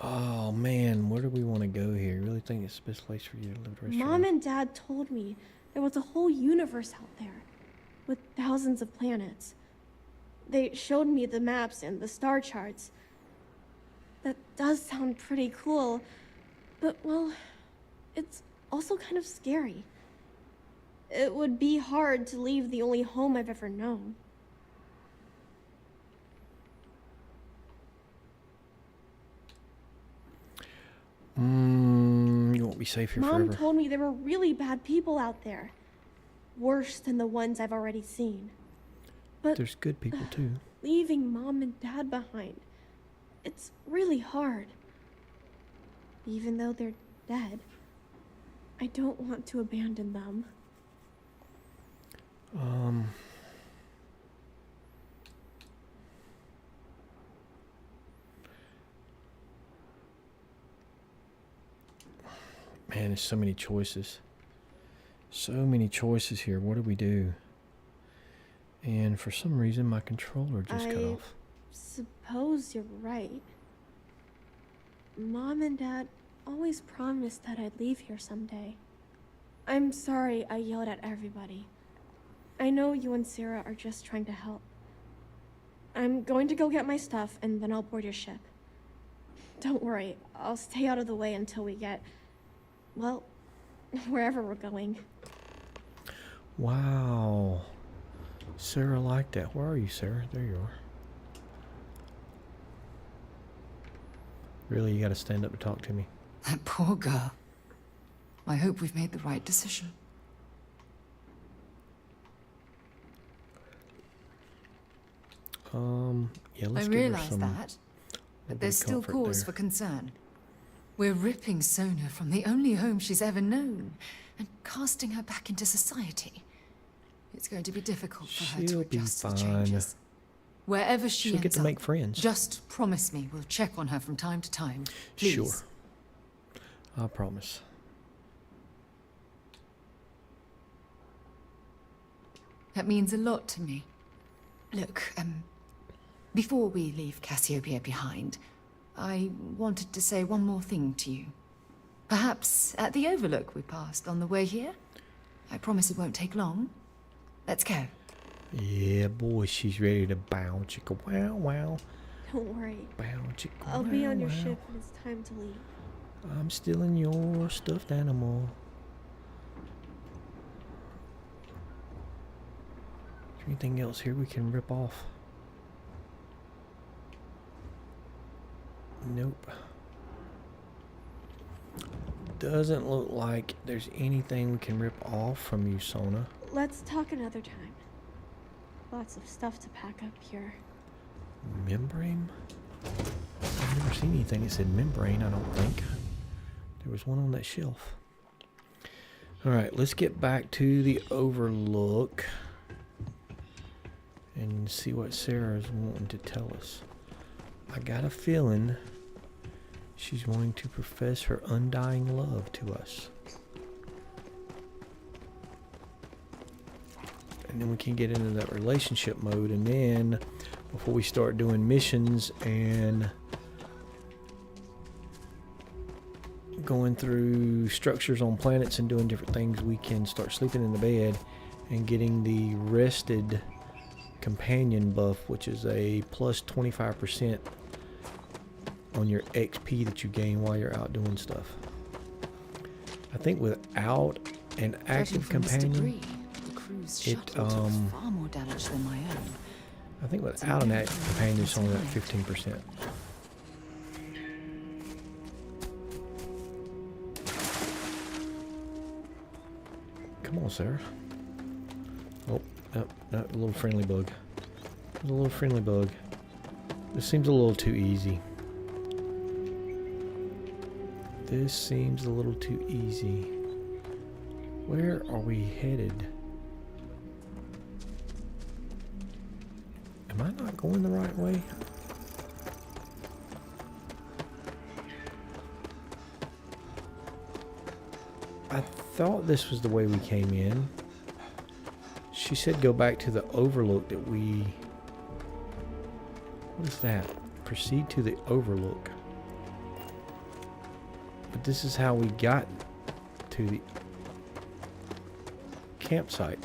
Speaker 1: Oh man, where do we want to go here? You really think it's the best place for you to live the rest of your
Speaker 7: Mom
Speaker 1: life?
Speaker 7: and Dad told me there was a whole universe out there, with thousands of planets. They showed me the maps and the star charts. That does sound pretty cool, but well, it's also kind of scary. It would be hard to leave the only home I've ever known.
Speaker 1: You won't be safe here
Speaker 7: Mom
Speaker 1: forever.
Speaker 7: told me there were really bad people out there. Worse than the ones I've already seen. But
Speaker 1: There's good people too.
Speaker 7: leaving Mom and Dad behind. It's really hard. Even though they're dead, I don't want to abandon them.
Speaker 1: Man, there's so many choices. So many choices here. What do we do? And for some reason, my controller just cut off.
Speaker 7: Suppose you're right. Mom and Dad always promised that I'd leave here someday. I'm sorry I yelled at everybody. I know you and Sarah are just trying to help. I'm going to go get my stuff and then I'll board your ship. Don't worry, I'll stay out of the way until we get, well, wherever we're going.
Speaker 1: Wow. Sarah liked that. Where are you, Sarah? There you are. Really, you gotta stand up to talk to me.
Speaker 2: That poor girl. I hope we've made the right decision.
Speaker 1: Yeah, let's
Speaker 2: I
Speaker 1: give her
Speaker 2: realize
Speaker 1: some
Speaker 2: that, but
Speaker 1: bit
Speaker 2: there's
Speaker 1: of
Speaker 2: still
Speaker 1: comfort
Speaker 2: cause
Speaker 1: there.
Speaker 2: for concern. We're ripping Sona from the only home she's ever known and casting her back into society. It's going to be difficult for her to
Speaker 1: She'll be
Speaker 2: adjust to the
Speaker 1: fine.
Speaker 2: changes. Wherever she
Speaker 1: She'll
Speaker 2: ends
Speaker 1: get to
Speaker 2: up,
Speaker 1: make friends.
Speaker 2: just promise me we'll check on her from time to time. Please.
Speaker 1: Sure. I promise.
Speaker 2: That means a lot to me. Look, before we leave Cassiopeia behind, I wanted to say one more thing to you. Perhaps at the overlook we passed on the way here? I promise it won't take long. Let's go.
Speaker 1: Yeah, boy, she's ready to bow chicka wow wow.
Speaker 7: Don't worry.
Speaker 1: Bow chicka
Speaker 7: I'll be
Speaker 1: wow,
Speaker 7: on your
Speaker 1: wow.
Speaker 7: ship when it's time to leave.
Speaker 1: I'm stealing your stuffed animal. Is there anything else here we can rip off? Nope. Doesn't look like there's anything we can rip off from you, Sona.
Speaker 7: Let's talk another time. Lots of stuff to pack up here.
Speaker 1: Membrane? I've never seen anything that said membrane, I don't think. There was one on that shelf. Alright, let's get back to the overlook and see what Sarah's wanting to tell us. I got a feeling she's wanting to profess her undying love to us. And then we can get into that relationship mode, and then before we start doing missions and going through structures on planets and doing different things, we can start sleeping in the bed and getting the rested companion buff, which is a plus 25% on your XP that you gain while you're out doing stuff. I think without an active companion, it
Speaker 2: far more damage than my own.
Speaker 1: I think without an active companion, it's only like 15%. Come on, Sarah. Oh, no, a little friendly bug. There's a little friendly bug. This seems a little too easy. This seems a little too easy. Where are we headed? Am I not going the right way? I thought this was the way we came in. She said go back to the overlook that we... What is that? Proceed to the overlook. But this is how we got to the campsite.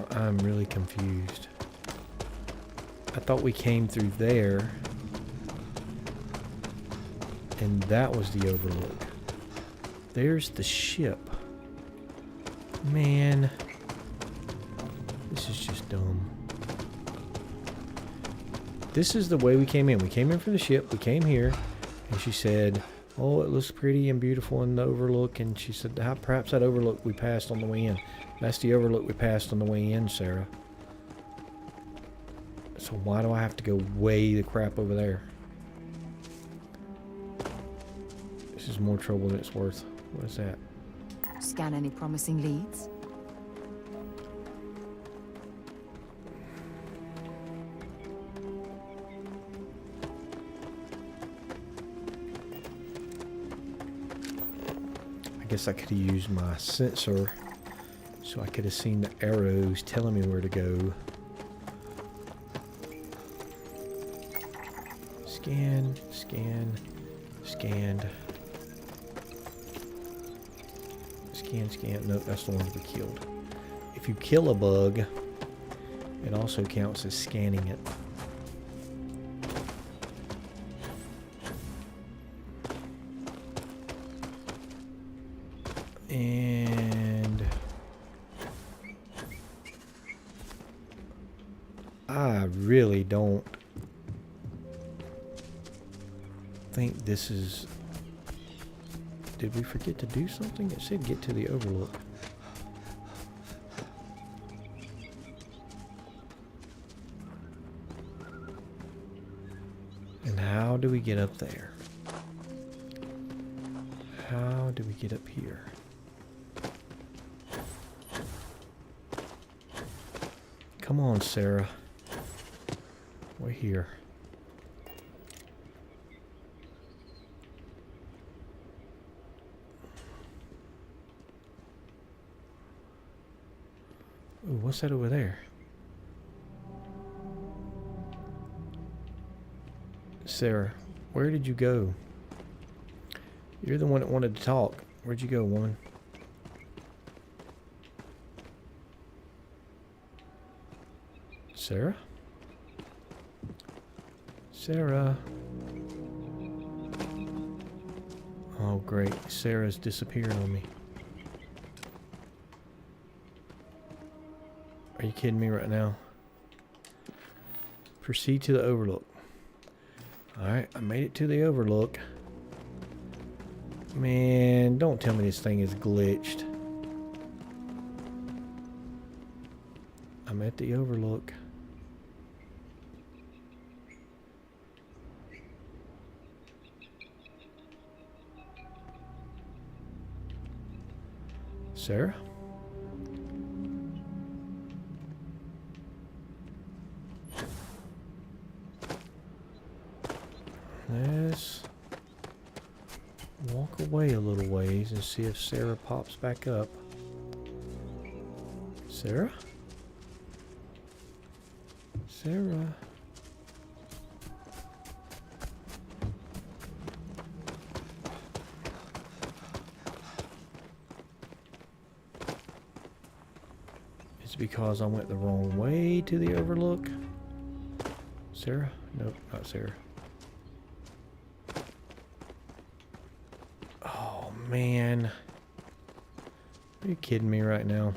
Speaker 1: I'm really confused. I thought we came through there, and that was the overlook. There's the ship. Man, this is just dumb. This is the way we came in. We came in from the ship. We came here, And she said, oh, it looks pretty and beautiful in the overlook. And she said, perhaps that overlook we passed on the way in. That's the overlook we passed on the way in, Sarah. So why do I have to go way the crap over there? This is more trouble than it's worth. What is that?
Speaker 2: Scan any promising leads?
Speaker 1: I guess I could have used my sensor so I could have seen the arrows telling me where to go. Scan, scan, scanned. Scan, scan. Nope, that's the ones we killed. If you kill a bug, it also counts as scanning it. And I really don't think this is... Did we forget to do something? It said get to the overlook. And how do we get up there? How do we get up here? Come on, Sarah. We're here. Ooh, what's that over there? Sarah, where did you go? You're the one that wanted to talk. Where'd you go, woman? Sarah? Sarah? Oh, great. Sarah's disappeared on me. Are you kidding me right now? Proceed to the overlook. Alright, I made it to the overlook. Man, don't tell me this thing is glitched. I'm at the overlook. Sarah? Let's walk away a little ways and see if Sarah pops back up. Sarah? Sarah? It's because I went the wrong way to the overlook. Sarah? Nope, not Sarah. Oh, man. Are you kidding me right now?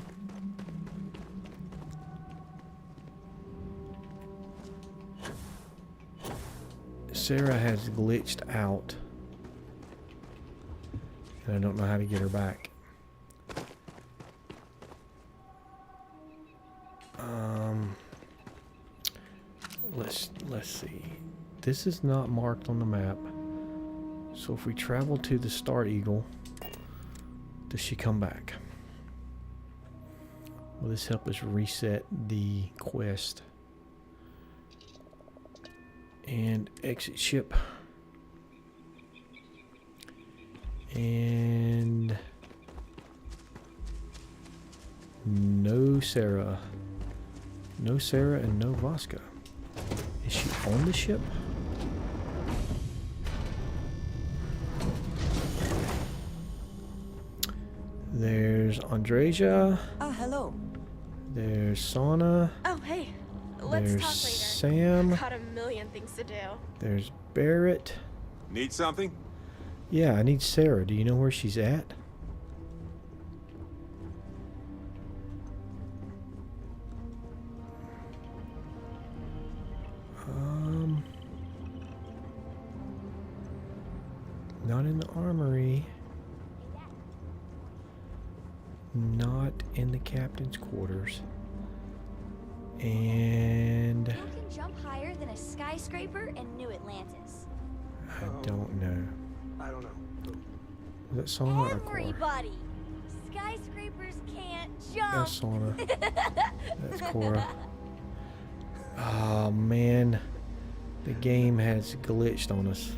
Speaker 1: Sarah has glitched out. And I don't know how to get her back. Let's see. This is not marked on the map. So if we travel to the Star Eagle, does she come back? Will this help us reset the quest? And exit ship. And no Sarah. No Sarah and no Vasco. Is she on the ship? There's Andreja.
Speaker 8: Oh, hello.
Speaker 1: There's Sauna.
Speaker 7: Oh, hey. Let's
Speaker 1: There's
Speaker 7: talk later.
Speaker 1: Sam.
Speaker 7: Got a million things to do.
Speaker 1: There's Barrett.
Speaker 9: Need something?
Speaker 1: Yeah, I need Sarah. Do you know where she's at? Not in the armory. Not in the captain's quarters. And
Speaker 8: Who can jump higher than a skyscraper in New Atlantis?
Speaker 1: I don't know.
Speaker 9: I don't know.
Speaker 1: Is that Sona or Cora?
Speaker 8: Everybody! Skyscrapers can't
Speaker 1: That's
Speaker 8: jump!
Speaker 1: Sona. That's Cora. Oh man. The game has glitched on us.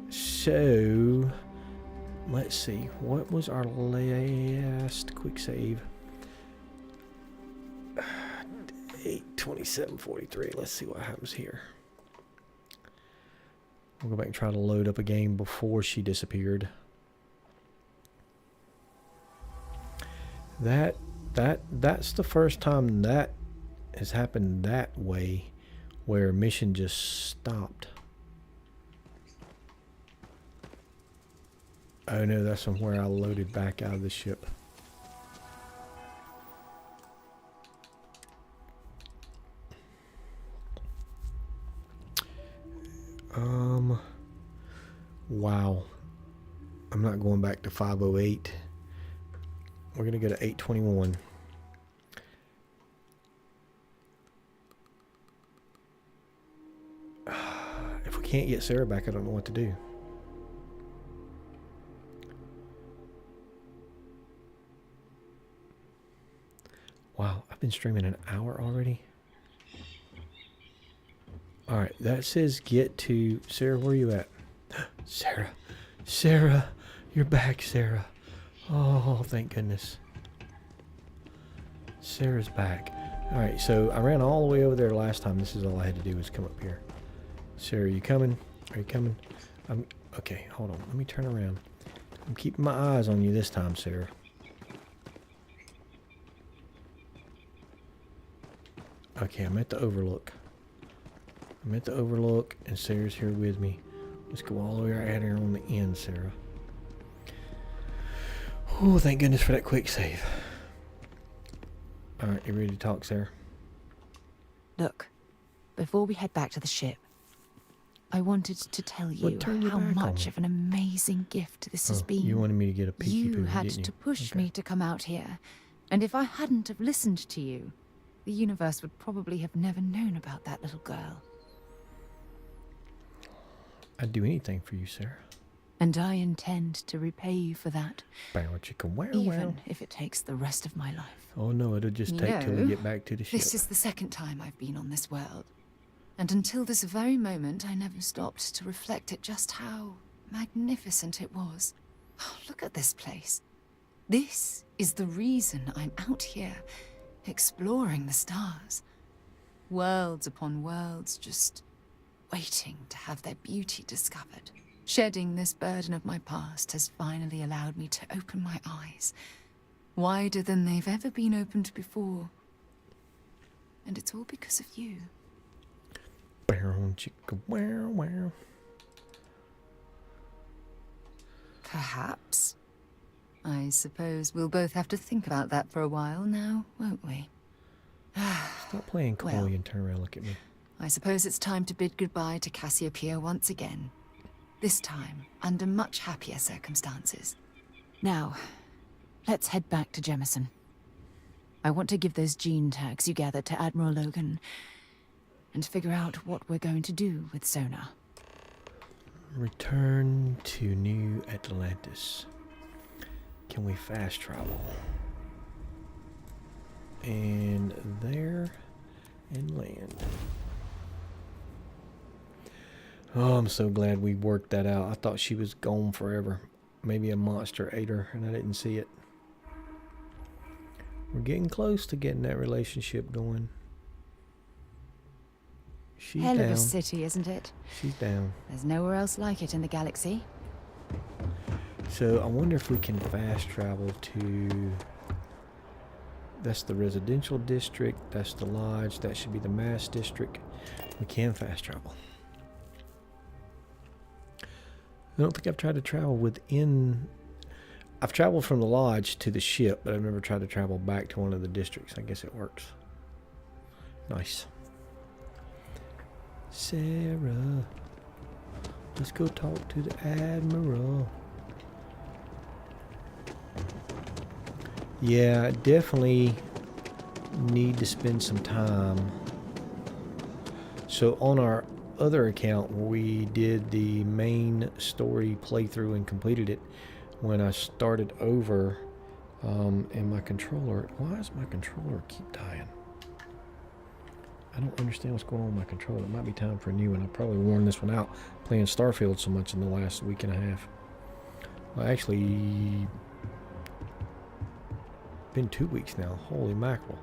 Speaker 1: So let's see. What was our last quick save? 8:27:43. Let's see what happens here. We'll go back and try to load up a game before she disappeared. That's the first time that has happened that way, where a mission just stopped. Oh no, that's from where I loaded back out of the ship. Wow. I'm not going back to 508. We're going to go to 821. If we can't get Sarah back, I don't know what to do. Wow, I've been streaming an hour already. Alright, that says get to... Sarah, where are you at? Sarah. Sarah. You're back, Sarah. Oh, thank goodness. Sarah's back. Alright, so I ran all the way over there last time. This is all I had to do was come up here. Sarah, are you coming? Are you coming? Okay, hold on. Let me turn around. I'm keeping my eyes on you this time, Sarah. Okay, I'm at the Overlook. I'm at the Overlook, and Sarah's here with me. Let's go all the way right out here on the end, Sarah. Oh, thank goodness for that quick save. Alright, you ready to talk, Sarah?
Speaker 2: Look, before we head back to the ship, I wanted to tell you how much of an amazing gift this has been.
Speaker 1: You wanted me to get a peeky poo,
Speaker 2: You had
Speaker 1: didn't you?
Speaker 2: to push me to come out here, and if I hadn't have listened to you, the universe would probably have never known about that little girl.
Speaker 1: I'd do anything for you, Sarah.
Speaker 2: And I intend to repay you for that,
Speaker 1: Bow chicka wow wow.
Speaker 2: even if it takes the rest of my life.
Speaker 1: Oh no, it'll just take till we get back to the ship.
Speaker 2: This is the second time I've been on this world. And until this very moment, I never stopped to reflect at just how magnificent it was. Oh, look at this place. This is the reason I'm out here, exploring the stars. Worlds upon worlds, just waiting to have their beauty discovered. Shedding this burden of my past has finally allowed me to open my eyes, wider than they've ever been opened before. And it's all because of you.
Speaker 1: Bow chicka wow wow.
Speaker 2: Perhaps. I suppose we'll both have to think about that for a while now, won't we?
Speaker 1: Stop playing coy
Speaker 2: Well,
Speaker 1: and turn around and look at me.
Speaker 2: I suppose it's time to bid goodbye to Cassiopeia once again. This time, under much happier circumstances. Now, let's head back to Jemison. I want to give those gene tags you gathered to Admiral Logan and figure out what we're going to do with Sona.
Speaker 1: Return to New Atlantis. Can we fast travel? And there, and land. Oh, I'm so glad we worked that out. I thought she was gone forever. Maybe a monster ate her and I didn't see it. We're getting close to getting that relationship going. She's
Speaker 2: Hell
Speaker 1: down.
Speaker 2: of a city, isn't it?
Speaker 1: She's down.
Speaker 2: There's nowhere else like it in the galaxy.
Speaker 1: So I wonder if we can fast travel to... That's the residential district. That's the lodge. That should be the mass district. We can fast travel. I don't think I've tried to travel within... I've traveled from the lodge to the ship, but I've never tried to travel back to one of the districts. I guess it works. Nice. Sarah. Let's go talk to the Admiral. Yeah, definitely need to spend some time. So on our other account where we did the main story playthrough and completed it, when I started over, and my controller, why does my controller keep dying? I don't understand what's going on with my controller. It might be time for a new one. I've probably worn this one out playing Starfield so much in the last week and a half. Well, actually, been 2 weeks now. Holy mackerel.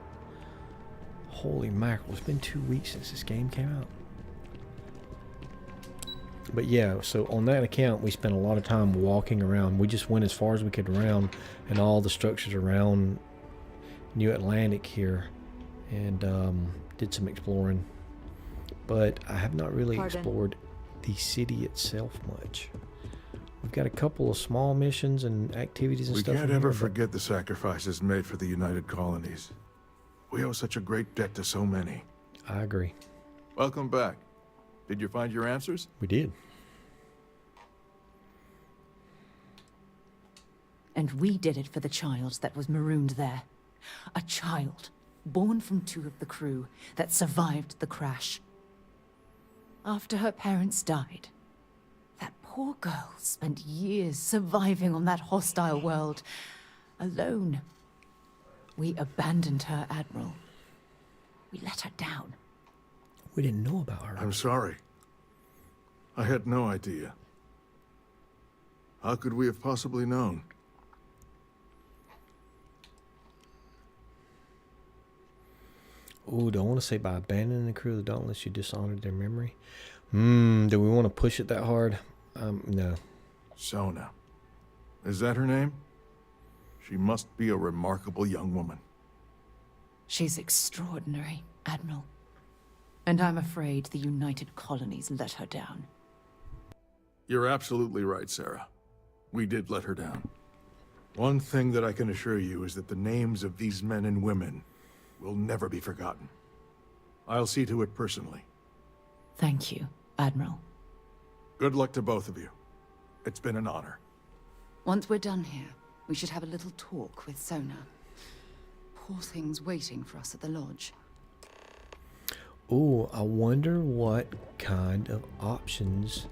Speaker 1: Holy mackerel. It's been 2 weeks since this game came out. But yeah, so on that account, we spent a lot of time walking around. We just went as far as we could around and all the structures around New Atlantic here, and did some exploring. But I have not really explored the city itself much. We've got a couple of small missions and activities and stuff.
Speaker 3: We can't ever forget the sacrifices made for the United Colonies. We owe such a great debt to so many.
Speaker 1: I agree.
Speaker 3: Welcome back. Did you find your answers?
Speaker 1: We did.
Speaker 2: And we did it for the child that was marooned there. A child, born from 2 of the crew, that survived the crash. After her parents died, that poor girl spent years surviving on that hostile world, alone. We abandoned her, Admiral. We let her down.
Speaker 1: We didn't know about her.
Speaker 3: I'm sorry. I had no idea. How could we have possibly known?
Speaker 1: Ooh, do I want to say by abandoning the crew of the Dauntless, you dishonored their memory? Do we want to push it that hard? No.
Speaker 3: Sona. Is that her name? She must be a remarkable young woman.
Speaker 2: She's extraordinary, Admiral. And I'm afraid the United Colonies let her down.
Speaker 3: You're absolutely right, Sarah. We did let her down. One thing that I can assure you is that the names of these men and women will never be forgotten. I'll see to it personally.
Speaker 2: Thank you, Admiral.
Speaker 3: Good luck to both of you. It's been an honor.
Speaker 2: Once we're done here, we should have a little talk with Sona. Poor thing's waiting for us at the lodge.
Speaker 1: Ooh, I wonder what kind of options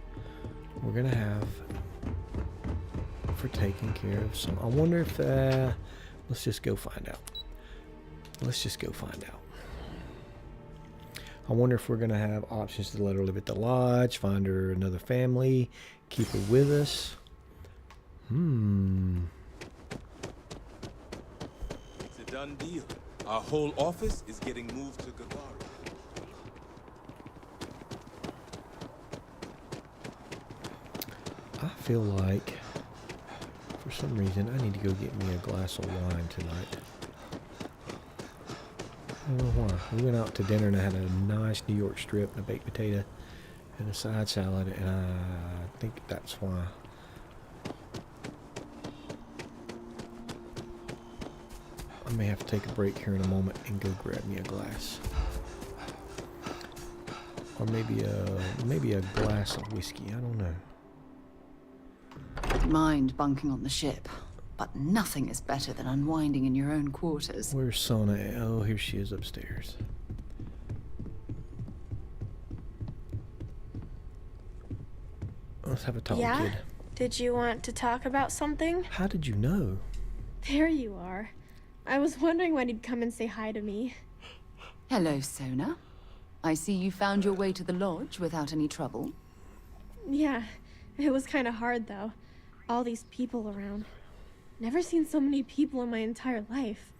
Speaker 1: we're gonna have for taking care of some. I wonder if, let's just go find out. Let's just go find out. I wonder if we're gonna have options to let her live at the lodge, find her another family, keep her with us.
Speaker 9: It's a done deal. Our whole office is getting moved to Gavaria.
Speaker 1: I feel like, for some reason, I need to go get me a glass of wine tonight. I don't know why. We went out to dinner and I had a nice New York strip and a baked potato and a side salad, and I think that's why. I may have to take a break here in a moment and go grab me a glass. Or maybe a glass of whiskey, I don't know.
Speaker 2: Mind bunking on the ship, but nothing is better than unwinding in your own quarters.
Speaker 1: Where's Sona? Oh, here she is upstairs. Let's have a talk, kid.
Speaker 7: Did you want to talk about something?
Speaker 1: How did you know?
Speaker 7: There you are. I was wondering when you'd come and say hi to me.
Speaker 2: Hello, Sona. I see you found your way to the lodge without any trouble.
Speaker 7: Yeah, it was kind of hard though. All these people around. Never seen so many people in my entire life.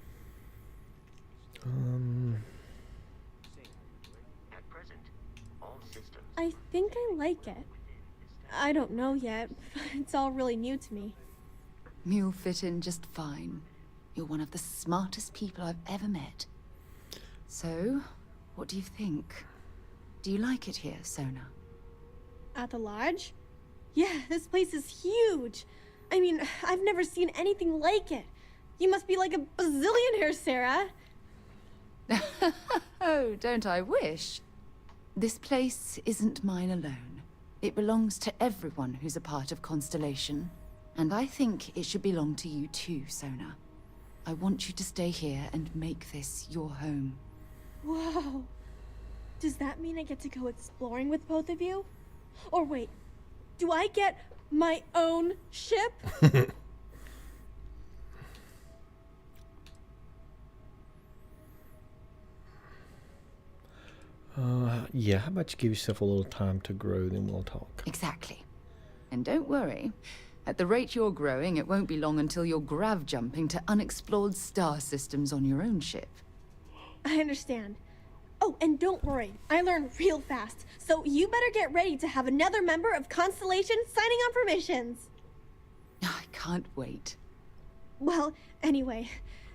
Speaker 7: I think I like it. I don't know yet. It's all really new to me.
Speaker 2: You'll fit in just fine. You're one of the smartest people I've ever met. So, what do you think? Do you like it here, Sona?
Speaker 7: At the lodge? Yeah, this place is huge. I mean, I've never seen anything like it. You must be like a bazillionaire, Sarah.
Speaker 2: Oh, don't I wish? This place isn't mine alone. It belongs to everyone who's a part of Constellation. And I think it should belong to you too, Sona. I want you to stay here and make this your home.
Speaker 7: Whoa. Does that mean I get to go exploring with both of you? Or wait, do I get my own ship?
Speaker 1: Yeah, how about you give yourself a little time to grow, then we'll talk.
Speaker 2: Exactly. And don't worry. At the rate you're growing, it won't be long until you're grav jumping to unexplored star systems on your own ship.
Speaker 7: I understand. Oh, and don't worry, I learn real fast. So you better get ready to have another member of Constellation signing on for missions.
Speaker 2: I can't wait.
Speaker 7: Well, anyway,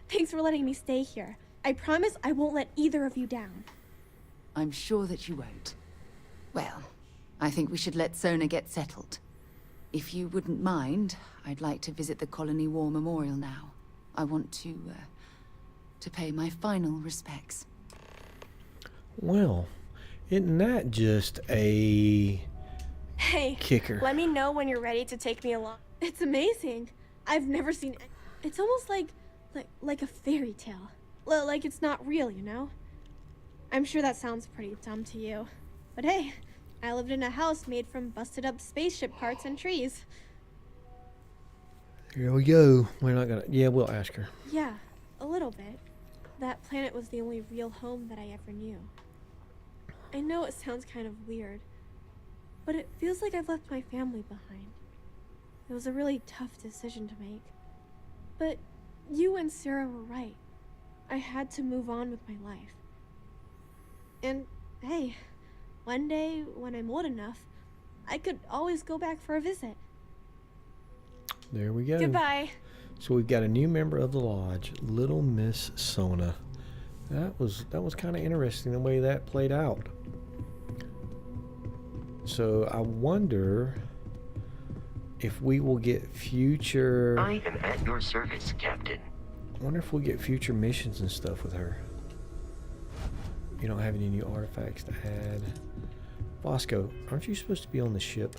Speaker 7: thanks for letting me stay here. I promise I won't let either of you down.
Speaker 2: I'm sure that you won't. Well, I think we should let Sona get settled. If you wouldn't mind, I'd like to visit the Colony War Memorial now. I want to pay my final respects.
Speaker 1: Well, isn't that just a
Speaker 7: Hey,
Speaker 1: kicker?
Speaker 7: let me know when you're ready to take me along. It's amazing. I've never seen. It's almost like a fairy tale. Like it's not real, you know? I'm sure that sounds pretty dumb to you. But hey, I lived in a house made from busted up spaceship parts and trees.
Speaker 1: Here we go. We're not gonna. Yeah, we'll ask her.
Speaker 7: Yeah, a little bit. That planet was the only real home that I ever knew. I know it sounds kind of weird, but it feels like I've left my family behind. It was a really tough decision to make. But you and Sarah were right. I had to move on with my life. And hey, one day when I'm old enough, I could always go back for a visit.
Speaker 1: There we go.
Speaker 7: Goodbye.
Speaker 1: So we've got a new member of the lodge, Little Miss Sona. That was kind of interesting the way that played out. So I wonder if we will get future.
Speaker 10: I am at your service, Captain.
Speaker 1: I wonder if we'll get future missions and stuff with her. You don't have any new artifacts to add. Bosco, aren't you supposed to be on the ship?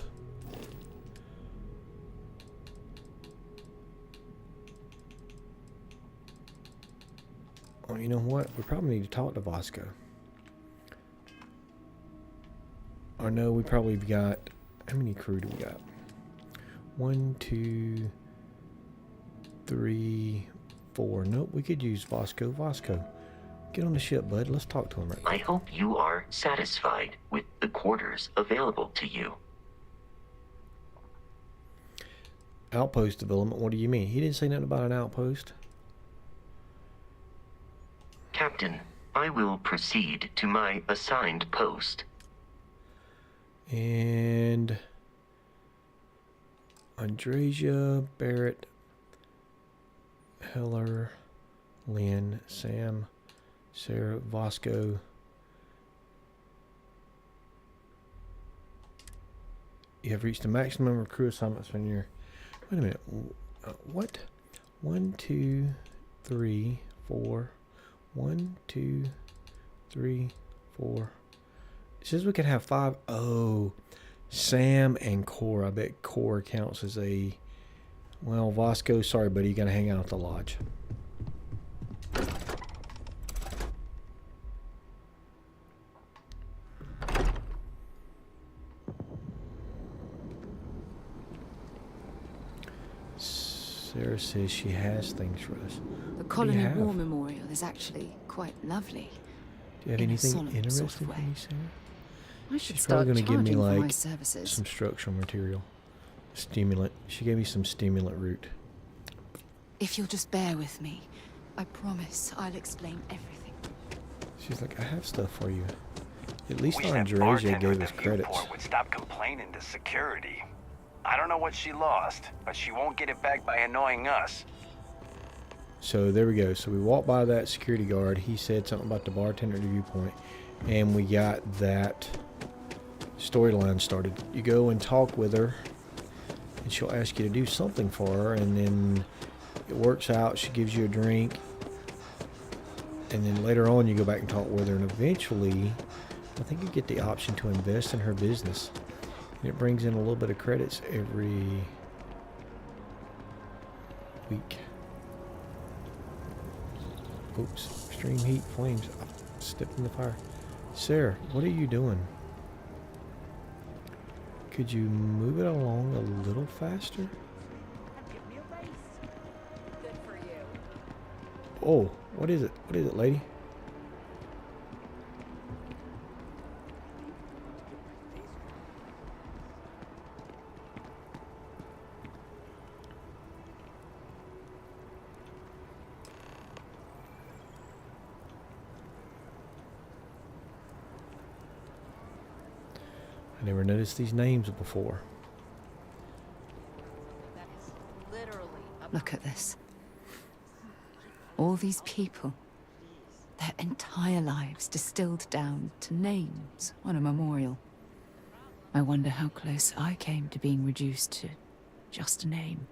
Speaker 1: Oh, you know what? We probably need to talk to Bosco. Or no, we probably got... How many crew do we got? 1, 2, 3, 4. Nope, we could use Bosco. Bosco, get on the ship, bud. Let's talk to him right now.
Speaker 10: I hope you are satisfied with the quarters available to you.
Speaker 1: Outpost development, what do you mean? He didn't say nothing about an outpost.
Speaker 10: Captain, I will proceed to my assigned post.
Speaker 1: And Andresia, Barrett, Heller, Lynn, Sam, Sarah, Vasco. You have reached the maximum number of crew assignments when you're... Wait a minute. What? 1, 2, 3, 4. 1, 2, 3, 4. It says we can have 5. Oh, Sam and Core. I bet Core counts as a... Well, Vasco, sorry, buddy. You got to hang out at the lodge. Sarah says she has things for us.
Speaker 2: The Colony War Memorial is actually quite lovely.
Speaker 1: Do you have anything interesting for me, Sarah?
Speaker 2: I should
Speaker 1: She's
Speaker 2: start
Speaker 1: probably going to give me
Speaker 2: charging for my
Speaker 1: like
Speaker 2: services.
Speaker 1: some structural material. Stimulant. She gave me some stimulant root.
Speaker 2: If you'll just bear with me, I promise I'll explain everything.
Speaker 1: She's like, I have stuff for you. At least
Speaker 4: Wish that
Speaker 1: Andresia
Speaker 4: bartender
Speaker 1: gave
Speaker 4: at
Speaker 1: us
Speaker 4: the
Speaker 1: credits.
Speaker 4: viewport would stop complaining to security. I don't know what she lost, but she won't get it back by annoying us.
Speaker 1: So there we go. So we walked by that security guard. He said something about the bartender at the viewpoint. And we got that storyline started. You go and talk with her. And she'll ask you to do something for her. And then it works out. She gives you a drink. And then later on you go back and talk with her. And eventually, I think you get the option to invest in her business. It brings in a little bit of credits every week. Oops, extreme heat, flames. I stepped in the fire. Sarah, what are you doing? Could you move it along a little faster? Oh, what is it? What is it, lady? I never noticed these names before.
Speaker 2: Look at this. All these people. Their entire lives distilled down to names on a memorial. I wonder how close I came to being reduced to just a name.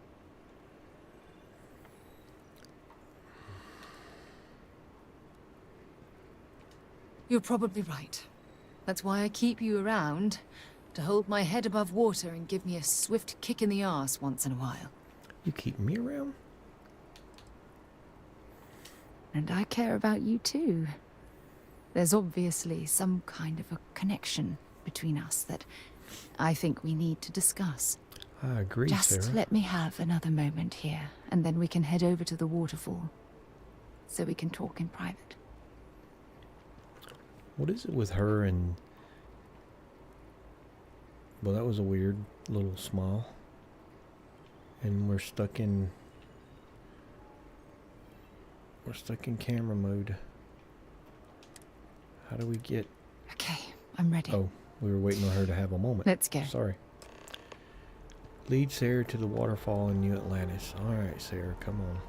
Speaker 2: You're probably right. That's why I keep you around, to hold my head above water and give me a swift kick in the arse once in a while.
Speaker 1: You keep me around?
Speaker 2: And I care about you too. There's obviously some kind of a connection between us that I think we need to discuss.
Speaker 1: I agree,
Speaker 2: Just
Speaker 1: Sarah.
Speaker 2: let me have another moment here, and then we can head over to the waterfall, so we can talk in private.
Speaker 1: What is it with her and... Well, that was a weird little smile. And we're stuck in camera mode. How do we get...
Speaker 2: Okay, I'm ready.
Speaker 1: Oh, we were waiting on her to have a moment.
Speaker 2: Let's go.
Speaker 1: Sorry. Lead Sarah to the waterfall in New Atlantis. Alright, Sarah, come on.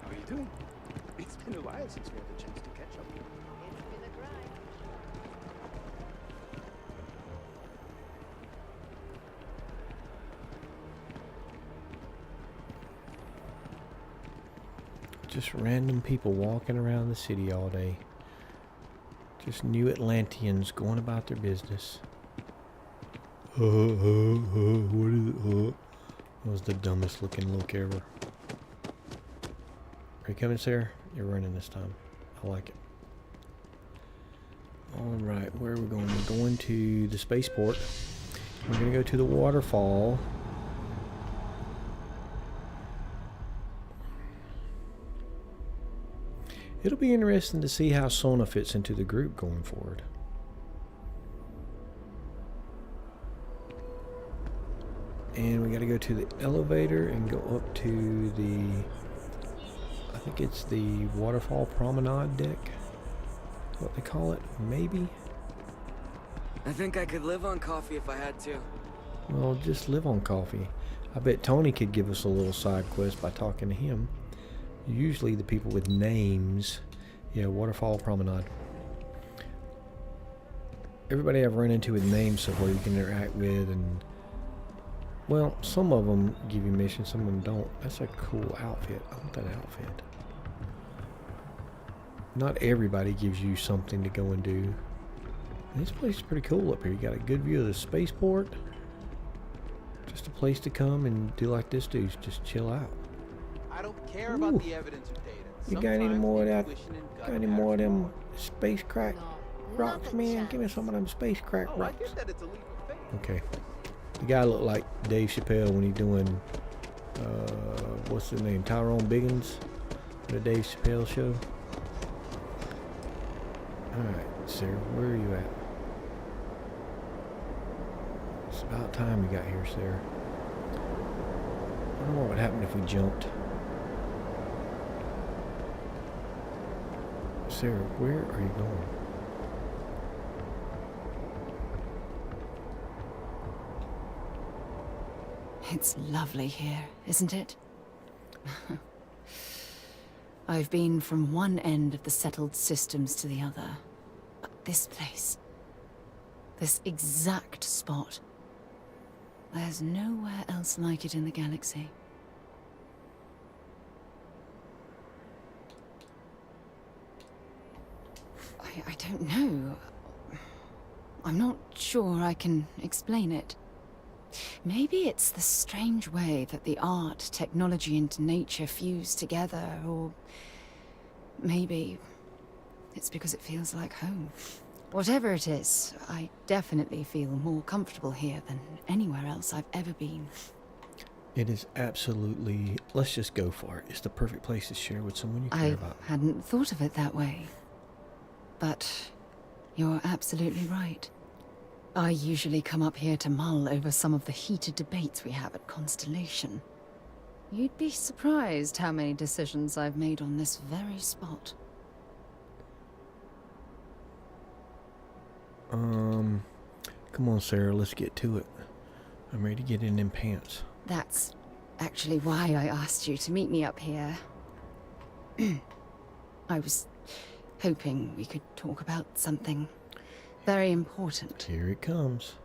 Speaker 11: How are you doing? It's been a while since we had the chance to catch up. It's been a grind.
Speaker 1: Just random people walking around the city all day. Just new Atlanteans going about their business. What is it? That was the dumbest looking look ever. Are you coming, Sarah? You're running this time. I like it. Alright, where are we going? We're going to the spaceport. We're going to go to the waterfall. It'll be interesting to see how Sona fits into the group going forward. And we got to go to the elevator and go up to the... I think it's the waterfall promenade deck. That's what they call it, maybe?
Speaker 12: I think I could live on coffee if I had to.
Speaker 1: Well, just live on coffee. I bet Tony could give us a little side quest by talking to him. Usually the people with names. Yeah, waterfall promenade. Everybody I've run into with names somewhere you can interact with, and well, some of them give you missions, some of them don't. That's a cool outfit. I want that outfit. Not everybody gives you something to go and do. This place is pretty cool up here. You got a good view of the spaceport. Just a place to come and do like this dude's, just chill out.
Speaker 11: I don't care about the evidence or data.
Speaker 1: You got any more of that? Got any more of them space crack rocks, man? Give me some of them space crack rocks.
Speaker 11: I get that it's a leap of faith.
Speaker 1: Okay. The guy looked like Dave Chappelle when he's doing, what's his name? Tyrone Biggins? The Dave Chappelle show. Alright, Sarah, where are you at? It's about time we got here, Sarah. I don't know what would happen if we jumped. Sarah, where are you going?
Speaker 2: It's lovely here, isn't it? I've been from one end of the settled systems to the other. But this place, this exact spot, there's nowhere else like it in the galaxy. I don't know. I'm not sure I can explain it. Maybe it's the strange way that the art, technology, and nature fuse together, or maybe it's because it feels like home. Whatever it is, I definitely feel more comfortable here than anywhere else I've ever been.
Speaker 1: It is absolutely... Let's just go for it. It's the perfect place to share with someone you care about.
Speaker 2: I hadn't thought of it that way. But you're absolutely right. I usually come up here to mull over some of the heated debates we have at Constellation. You'd be surprised how many decisions I've made on this very spot.
Speaker 1: Come on, Sarah, let's get to it. I'm ready to get in them pants.
Speaker 2: That's actually why I asked you to meet me up here. I was hoping we could talk about something very important.
Speaker 1: Here it comes.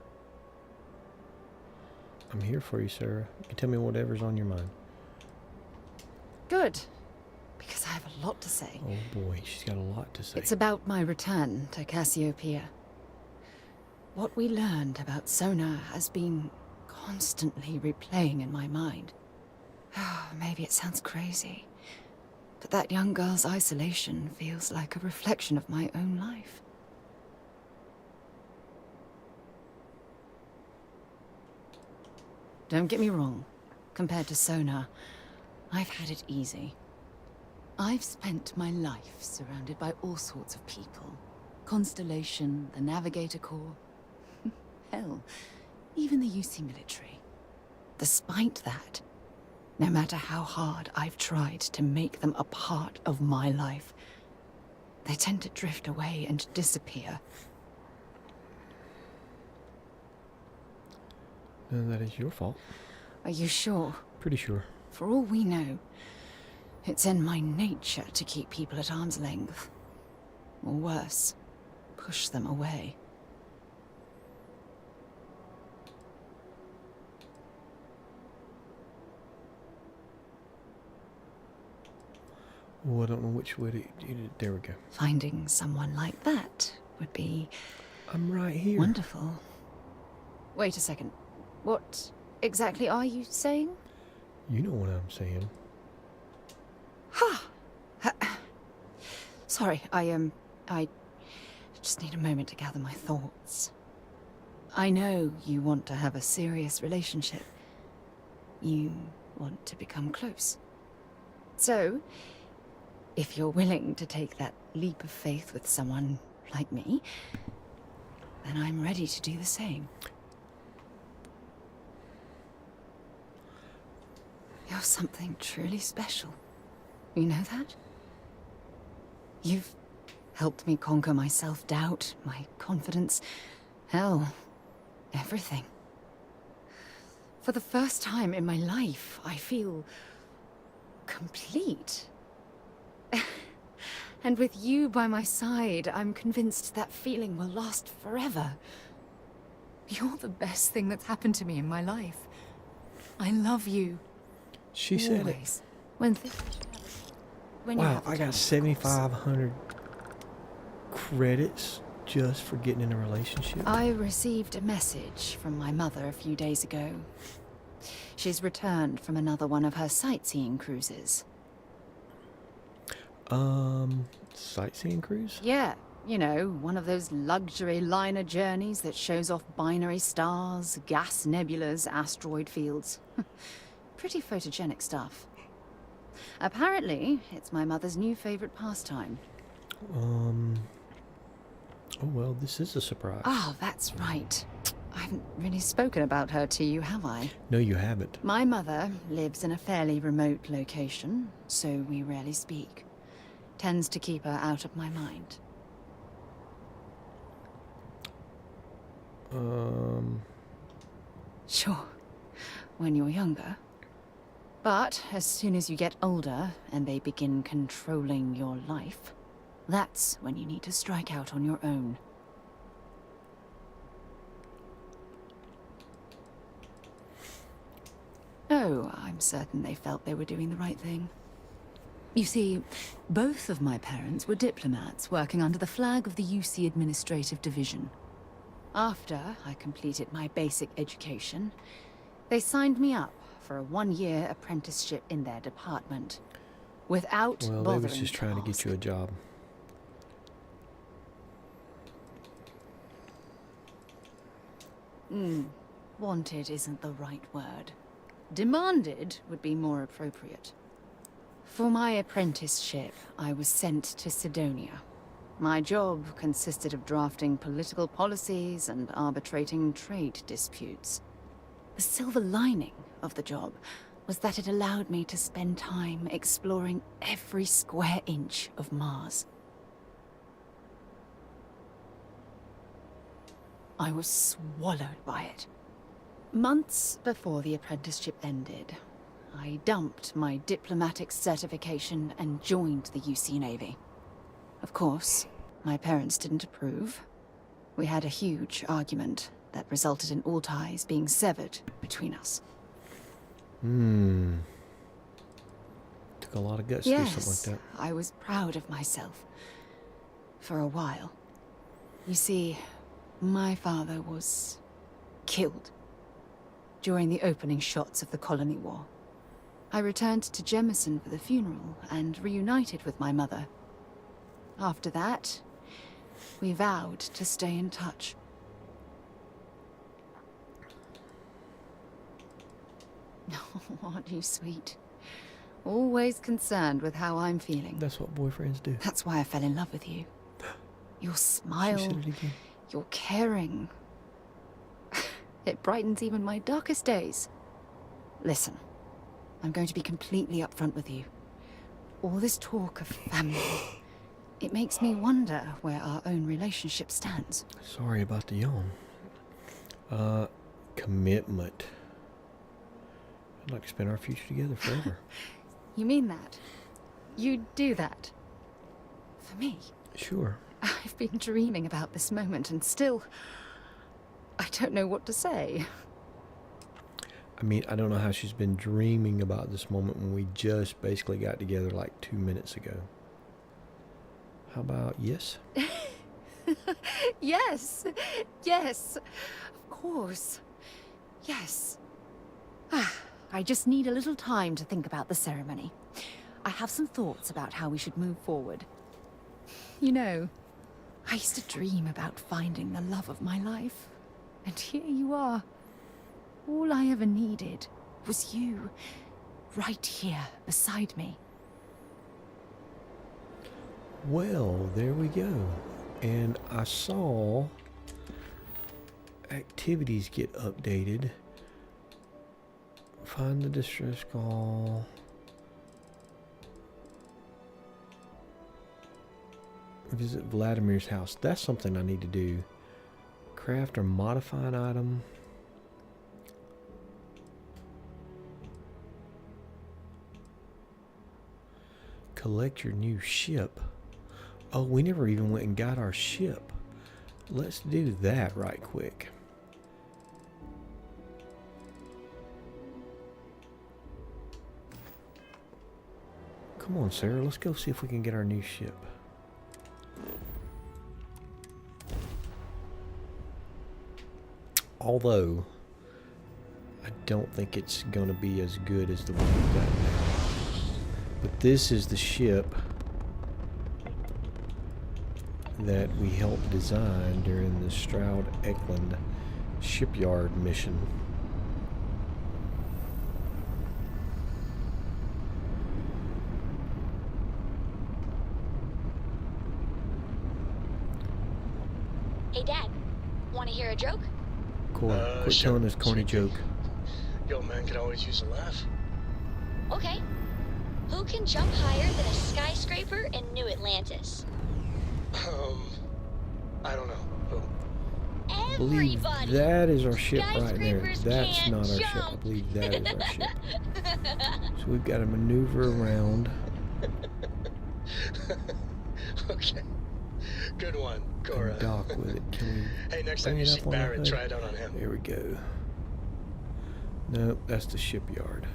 Speaker 1: I'm here for you, Sarah. You can tell me whatever's on your mind.
Speaker 2: Good, because I have a lot to say.
Speaker 1: Oh boy, she's got a lot to say.
Speaker 2: It's about my return to Cassiopeia. What we learned about Sona has been constantly replaying in my mind. Maybe it sounds crazy, but that young girl's isolation feels like a reflection of my own life. Don't get me wrong. Compared to Sona, I've had it easy. I've spent my life surrounded by all sorts of people. Constellation, the Navigator Corps. Hell, even the UC military. Despite that, no matter how hard I've tried to make them a part of my life, they tend to drift away and disappear.
Speaker 1: And that is your fault.
Speaker 2: Are you sure?
Speaker 1: Pretty sure.
Speaker 2: For all we know, it's in my nature to keep people at arm's length. Or worse, push them away.
Speaker 1: Oh, I don't know which way to... There we go.
Speaker 2: Finding someone like that would be...
Speaker 1: I'm right here.
Speaker 2: Wonderful. Wait a second. What exactly are you saying?
Speaker 1: You know what I'm saying.
Speaker 2: Ha! Sorry, I just need a moment to gather my thoughts. I know you want to have a serious relationship. You want to become close. So, if you're willing to take that leap of faith with someone like me, then I'm ready to do the same. You're something truly special. You know that? You've helped me conquer my self-doubt, my confidence, hell, everything. For the first time in my life, I feel complete. And with you by my side, I'm convinced that feeling will last forever. You're the best thing that's happened to me in my life. I love you.
Speaker 1: She said it.
Speaker 2: Wow,
Speaker 1: I got 7,500 credits just for getting in a relationship.
Speaker 2: I received a message from my mother a few days ago. She's returned from another one of her sightseeing cruises.
Speaker 1: Sightseeing cruise?
Speaker 2: Yeah, you know, one of those luxury liner journeys that shows off binary stars, gas nebulas, asteroid fields. Pretty photogenic stuff. Apparently, it's my mother's new favorite pastime.
Speaker 1: Oh, well, this is a surprise.
Speaker 2: Oh, that's right. I haven't really spoken about her to you, have I?
Speaker 1: No, you haven't.
Speaker 2: My mother lives in a fairly remote location, so we rarely speak. Tends to keep her out of my mind. Sure, when you're younger. But as soon as you get older and they begin controlling your life, that's when you need to strike out on your own. Oh, I'm certain they felt they were doing the right thing. You see, both of my parents were diplomats working under the flag of the UC Administrative Division. After I completed my basic education, they signed me up for a 1-year apprenticeship in their department, without
Speaker 1: Well,
Speaker 2: bothering
Speaker 1: they was just trying to get you a job.
Speaker 2: Wanted isn't the right word. Demanded would be more appropriate. For my apprenticeship, I was sent to Sidonia. My job consisted of drafting political policies and arbitrating trade disputes. The silver lining of the job was that it allowed me to spend time exploring every square inch of Mars. I was swallowed by it. Months before the apprenticeship ended, I dumped my diplomatic certification and joined the UC Navy. Of course, my parents didn't approve. We had a huge argument that resulted in all ties being severed between us.
Speaker 1: Took a lot of guts to do something like that.
Speaker 2: I was proud of myself. For a while. You see, my father was killed during the opening shots of the Colony War. I returned to Jemison for the funeral and reunited with my mother. After that, we vowed to stay in touch. Aren't you sweet? Always concerned with how I'm feeling.
Speaker 1: That's what boyfriends do.
Speaker 2: That's why I fell in love with you. Your smile,
Speaker 1: She said it again.
Speaker 2: your caring. It brightens even my darkest days. Listen, I'm going to be completely upfront with you. All this talk of family, it makes me wonder where our own relationship stands.
Speaker 1: Sorry about the yawn. Commitment. I'd like to spend our future together forever.
Speaker 2: You mean that? You'd do that? For me?
Speaker 1: Sure.
Speaker 2: I've been dreaming about this moment and still... I don't know what to say.
Speaker 1: I mean, I don't know how she's been dreaming about this moment when we just basically got together like 2 minutes ago. How about yes?
Speaker 2: Yes! Yes! Of course. Yes. I just need a little time to think about the ceremony. I have some thoughts about how we should move forward. You know, I used to dream about finding the love of my life. And here you are. All I ever needed was you, right here beside me.
Speaker 1: Well, there we go. And I saw activities get updated. Find the distress call. Visit Vladimir's house. That's something I need to do. Craft or modify an item. Collect your new ship. Oh, we never even went and got our ship. Let's do that right quick. Come on, Sarah. Let's go see if we can get our new ship. Although, I don't think it's going to be as good as the one we got now. But this is the ship that we helped design during the Stroud Eklund shipyard mission.
Speaker 8: Hey, Dad. Want to hear a joke?
Speaker 1: Quit telling this corny joke.
Speaker 11: Yo, man, could always use a laugh.
Speaker 8: Okay. Who can jump higher than a skyscraper in New Atlantis?
Speaker 11: I don't know. Who?
Speaker 1: I believe
Speaker 8: Everybody!
Speaker 1: that is our ship right there.
Speaker 8: Skyscrapers
Speaker 1: That's
Speaker 8: can't
Speaker 1: not our ship. I
Speaker 8: jump.
Speaker 1: believe that is our ship. So we've got to maneuver around.
Speaker 11: Okay. Good one, Cora.
Speaker 1: And dock with it. Can we
Speaker 11: Hey, next
Speaker 1: bring
Speaker 11: time you
Speaker 1: it
Speaker 11: see
Speaker 1: up on the
Speaker 11: Barrett,
Speaker 1: hood?
Speaker 11: try it out on him.
Speaker 1: There we go. Nope, that's the shipyard.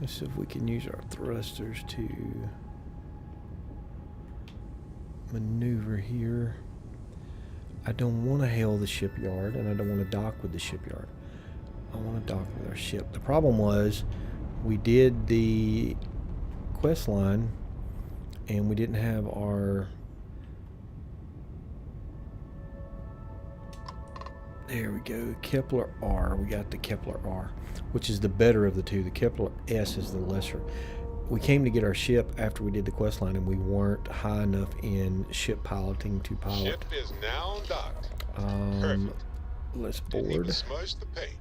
Speaker 1: Let's see if we can use our thrusters to maneuver here. I don't want to hail the shipyard, and I don't want to dock with the shipyard. I want to dock with our ship. The problem was we did the quest line and we didn't have our... There we go, Kepler R. We got the Kepler R, which is the better of the two. The Kepler S is the lesser. We came to get our ship after we did the quest line, and we weren't high enough in ship piloting to pilot.
Speaker 6: Ship is now docked.
Speaker 1: Perfect. Let's board.
Speaker 6: Didn't even smudge the paint.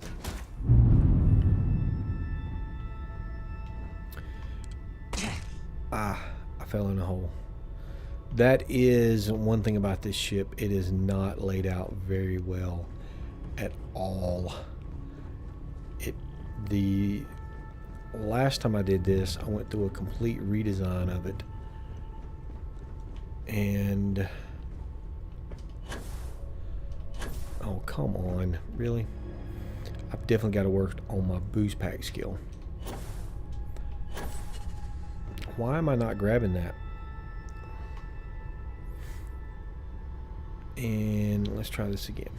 Speaker 1: Ah, I fell in a hole. That is one thing about this ship. It is not laid out very well at all. The last time I did this, I went through a complete redesign of it. And... oh, come on. Really? I've definitely got to work on my boost pack skill. Why am I not grabbing that? And let's try this again.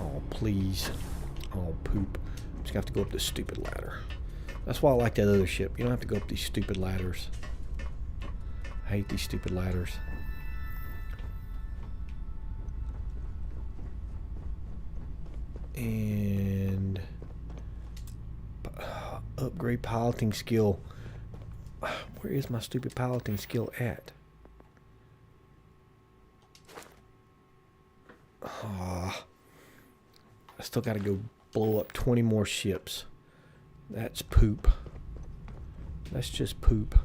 Speaker 1: Oh, please. Oh, poop. I'm just going to have to go up this stupid ladder. That's why I like that other ship. You don't have to go up these stupid ladders. I hate these stupid ladders. And... upgrade piloting skill. Where is my stupid piloting skill at? I still got to go blow up 20 more ships. That's poop. That's just poop.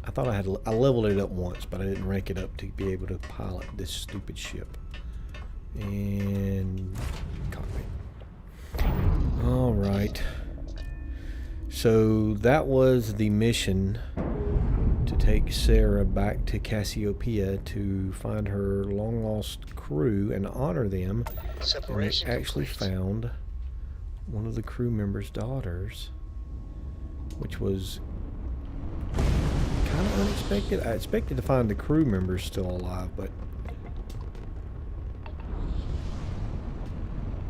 Speaker 1: I thought I leveled it up once, but I didn't rank it up to be able to pilot this stupid ship. And cockpit. All right. So that was the mission to take Sarah back to Cassiopeia to find her long lost crew and honor them. And they actually found one of the crew members' daughters, which was kind of unexpected. I expected to find the crew members still alive, but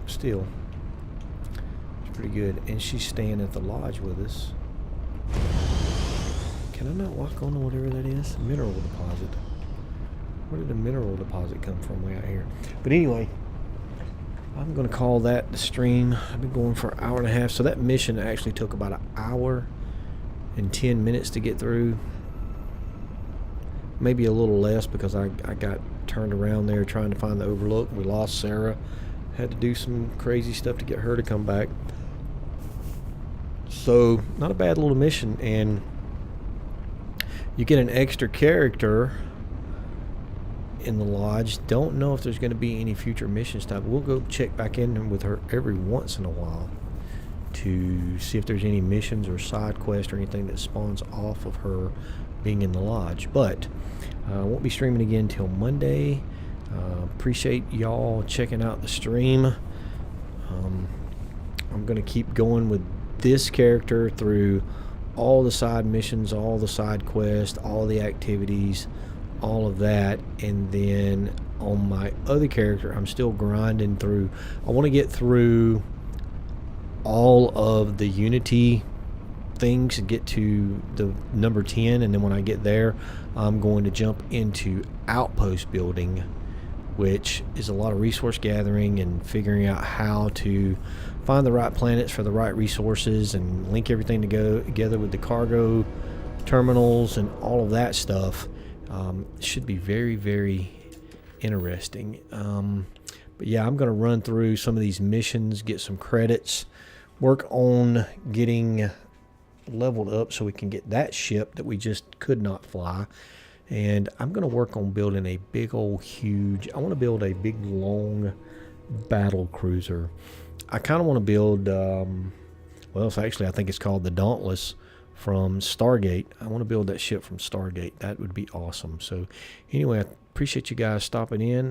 Speaker 1: still, it's pretty good. And she's staying at the lodge with us. Can I not walk on to whatever that is? Mineral deposit. Where did the mineral deposit come from way out here? But anyway, I'm going to call that the stream. I've been going for an hour and a half. So that mission actually took about an hour and 10 minutes to get through. Maybe a little less because I got turned around there trying to find the overlook. We lost Sarah. Had to do some crazy stuff to get her to come back. So, not a bad little mission. And you get an extra character in the lodge. Don't know if there's going to be any future mission stuff. We'll go check back in with her every once in a while to see if there's any missions or side quests or anything that spawns off of her being in the lodge. But I won't be streaming again till Monday. Appreciate y'all checking out the stream. I'm going to keep going with this character through all the side missions, all the side quests, all the activities, all of that. And then on my other character, I'm still grinding through. I want to get through all of the Unity things and get to the number 10, and then when I get there, I'm going to jump into outpost building, which is a lot of resource gathering and figuring out how to find the right planets for the right resources and link everything to go together with the cargo terminals and all of that stuff. Should be very, very interesting. But yeah, I'm going to run through some of these missions, get some credits, work on getting leveled up so we can get that ship that we just could not fly. And I'm going to work on building a big old huge, I want to build a big long battle cruiser. I kind of want to build, well, it's actually, I think it's called the Dauntless from Stargate. I want to build that ship from Stargate. That would be awesome. So anyway, I appreciate you guys stopping in,